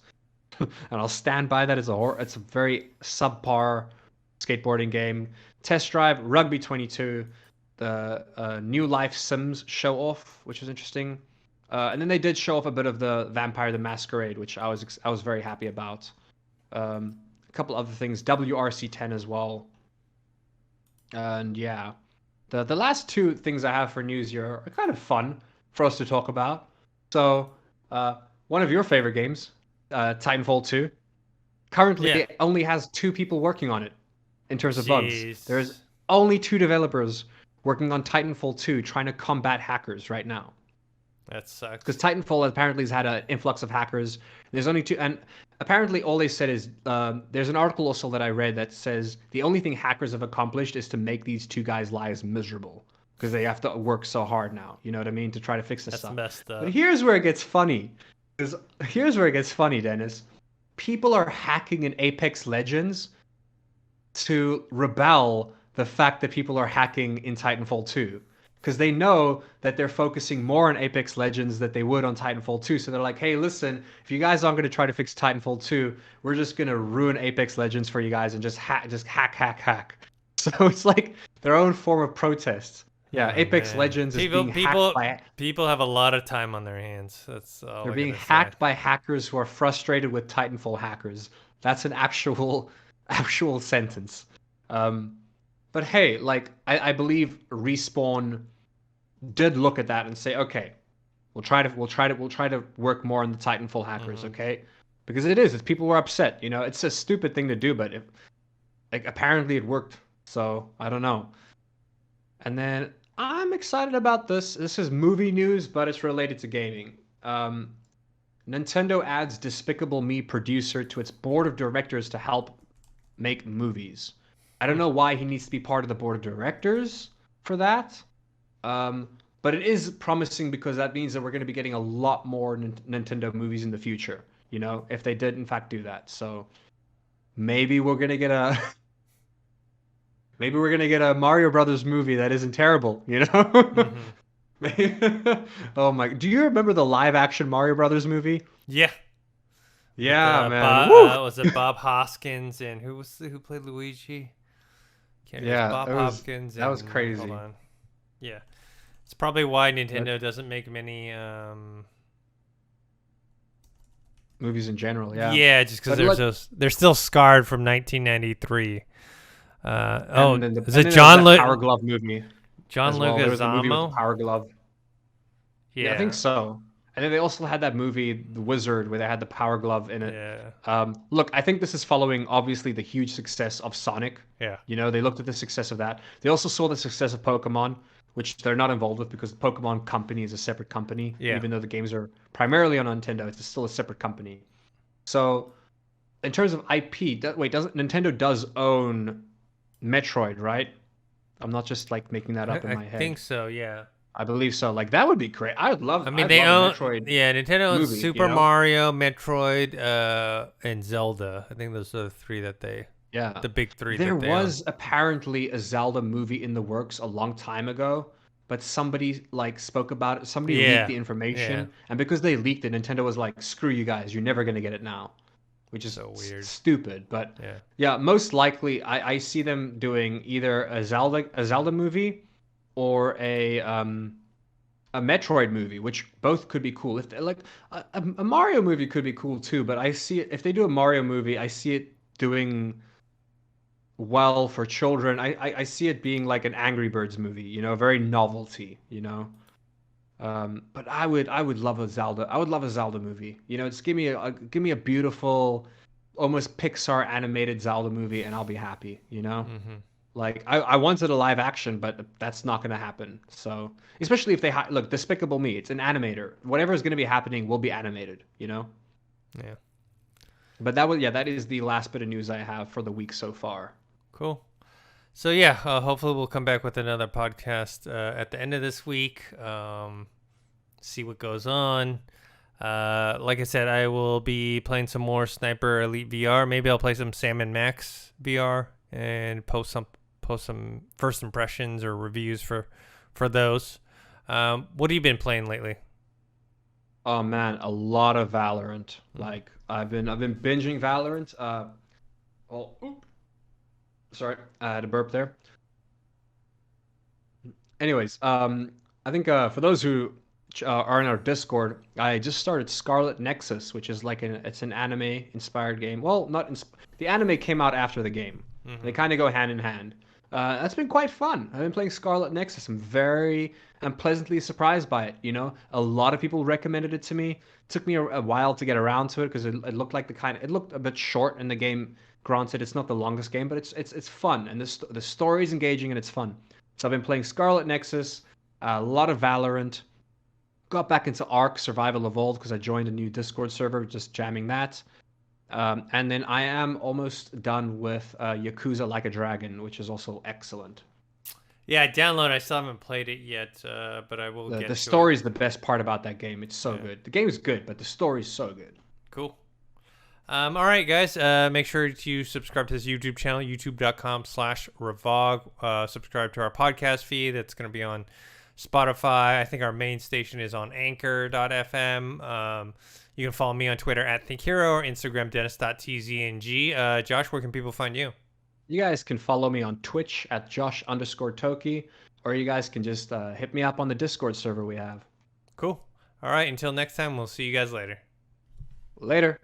and I'll stand by that. It's a very subpar skateboarding game. Test Drive, Rugby 22, the New Life Sims show off, which is interesting. And then they did show off a bit of the Vampire the Masquerade, which I was very happy about. A couple other things, WRC10 as well, and yeah, the last two things I have for news here are kind of fun for us to talk about. So, one of your favorite games, Titanfall 2, currently Yeah. it only has two people working on it in terms of bugs. There's Jeez. only two developers working on Titanfall 2 trying to combat hackers right now. That Because sucks. Titanfall apparently has had an influx of hackers. There's only two, and apparently all they said is there's an article also that I read that says the only thing hackers have accomplished is to make these two guys' lives miserable because they have to work so hard now. You know what I mean, to try to fix this That's stuff. messed But up. here's where it gets funny. Here's where it gets funny, Dennis. People are hacking in Apex Legends to rebel the fact that people are hacking in Titanfall 2 because they know that they're focusing more on Apex Legends than they would on Titanfall 2. So they're like, "Hey, listen, if you guys aren't going to try to fix Titanfall 2, we're just going to ruin Apex Legends for you guys and just hack." So it's like their own form of protest. Yeah, Oh Apex man, Legends is people being hacked people by people have a lot of time on their hands. That's all they're I being gotta say. hacked by hackers who are frustrated with Titanfall hackers. That's an actual actual sentence. Um, but hey, like I believe Respawn did look at that and say, okay, we'll try to work more on the Titanfall hackers, Hmm. okay? Because it's people were upset, you know. It's a stupid thing to do, but like apparently it worked. So I don't know. And then I'm excited about this. This is movie news, but it's related to gaming. Um, Nintendo adds Despicable Me producer to its board of directors to help make movies. I don't know why he needs to be part of the board of directors for that. Um, but it is promising because that means that we're going to be getting a lot more Nintendo movies in the future, you know, if they did in fact do that. So maybe we're going to get a maybe we're going to get a Mario Brothers movie that isn't terrible, you know? Hmm. Oh my, do you remember the live action Mario Brothers movie? Yeah, with Yeah, man. Bob, Woo! was it Bob Hoskins and who played Luigi? Can't, it was Yeah, Bob Hopkins that was and hold crazy. on. Yeah, it's probably why But Nintendo doesn't make many. movies in general, yeah. Yeah, just because But let they're still scarred from 1993. Oh, is and it then there was that Power Glove movie John as well. There was a movie with the Leguizamo? Power Glove. Yeah, I think Yeah, so. And then they also had that movie, The Wizard, where they had the Power Glove in it. yeah, Look, I think this is following obviously the huge success of Sonic. yeah, You know, they looked at the success of that. They also saw the success of Pokemon, which they're not involved with because the Pokemon company is a separate company. yeah. Even though the games are primarily on Nintendo, it's still a separate company. So, in terms of IP, wait, doesn't Nintendo does own Metroid, right? I'm not just like making that up in I my head. think so. Yeah. I believe so. Like that would be great. I mean, I'd they love a own, Metroid yeah, Nintendo owns movie, you Super know? Mario, Metroid, and Zelda. I think those are the three that Yeah. the big three There that they own. was apparently a Zelda movie in the works a long time ago, but somebody like spoke about it. Somebody leaked Yeah, the yeah. information, and because they leaked it, Nintendo was like, "Screw you guys. You're never going to get it now." Which is So weird. stupid, but Yeah. yeah, most likely I see them doing either a Zelda movie or a Metroid movie, which both could be cool. If like a Mario movie could be cool too, but I see it if they do a Mario movie, I see it doing well for children. I see it being like an Angry Birds movie, you know, very novelty, you know. But I would love a Zelda. I would love a Zelda movie. You know, just give me a beautiful, almost Pixar animated Zelda movie, and I'll be happy. You know. Hmm. Like I wanted a live action, but that's not going to happen. So especially if they look Despicable Me, it's an animator. Whatever is going to be happening will be animated. You know. Yeah. But that is the last bit of news I have for the week so far. Cool. So yeah, hopefully we'll come back with another podcast at the end of this week. See what goes on. Like I said, I will be playing some more Sniper Elite VR. Maybe I'll play some Sam and Max VR and post some first impressions or reviews for those. What have you been playing lately? Oh man, a lot of Valorant. Mm. Like I've been binging Valorant. Oh, oop, sorry, I had a burp there. Anyways, I think for those who are in our Discord, I just started Scarlet Nexus, which is like it's an anime inspired game. Well, not the anime came out after the game. They Mm-hmm. kind of go hand in hand. That's been quite fun. I've been playing Scarlet Nexus. I'm pleasantly surprised by it. You know, a lot of people recommended it to me. Took me a while to get around to it because it looked like it looked a bit short in the game. Granted, it's not the longest game, but it's fun and the story is engaging and it's fun. So I've been playing Scarlet Nexus, a lot of Valorant, got back into Ark Survival Evolved because I joined a new Discord server, just jamming that. And then I am almost done with Yakuza Like a Dragon, which is also excellent. Yeah, I download. I still haven't played it yet, but I will The get to it. story is the best part about that game. It's so Yeah, good. The game is good, but the story is so good. cool. All right, guys. Make sure to subscribe to this YouTube channel, youtube.com/Revog. Subscribe to our podcast feed. That's going to be on Spotify. I think our main station is on Anchor.fm. You can follow me on Twitter @ThinkHero or Instagram Dennis.tzng. Josh, where can people find you? You guys can follow me on Twitch at Josh_Toki, or you guys can just hit me up on the Discord server we have. Cool. All right. Until next time, we'll see you guys later. Later.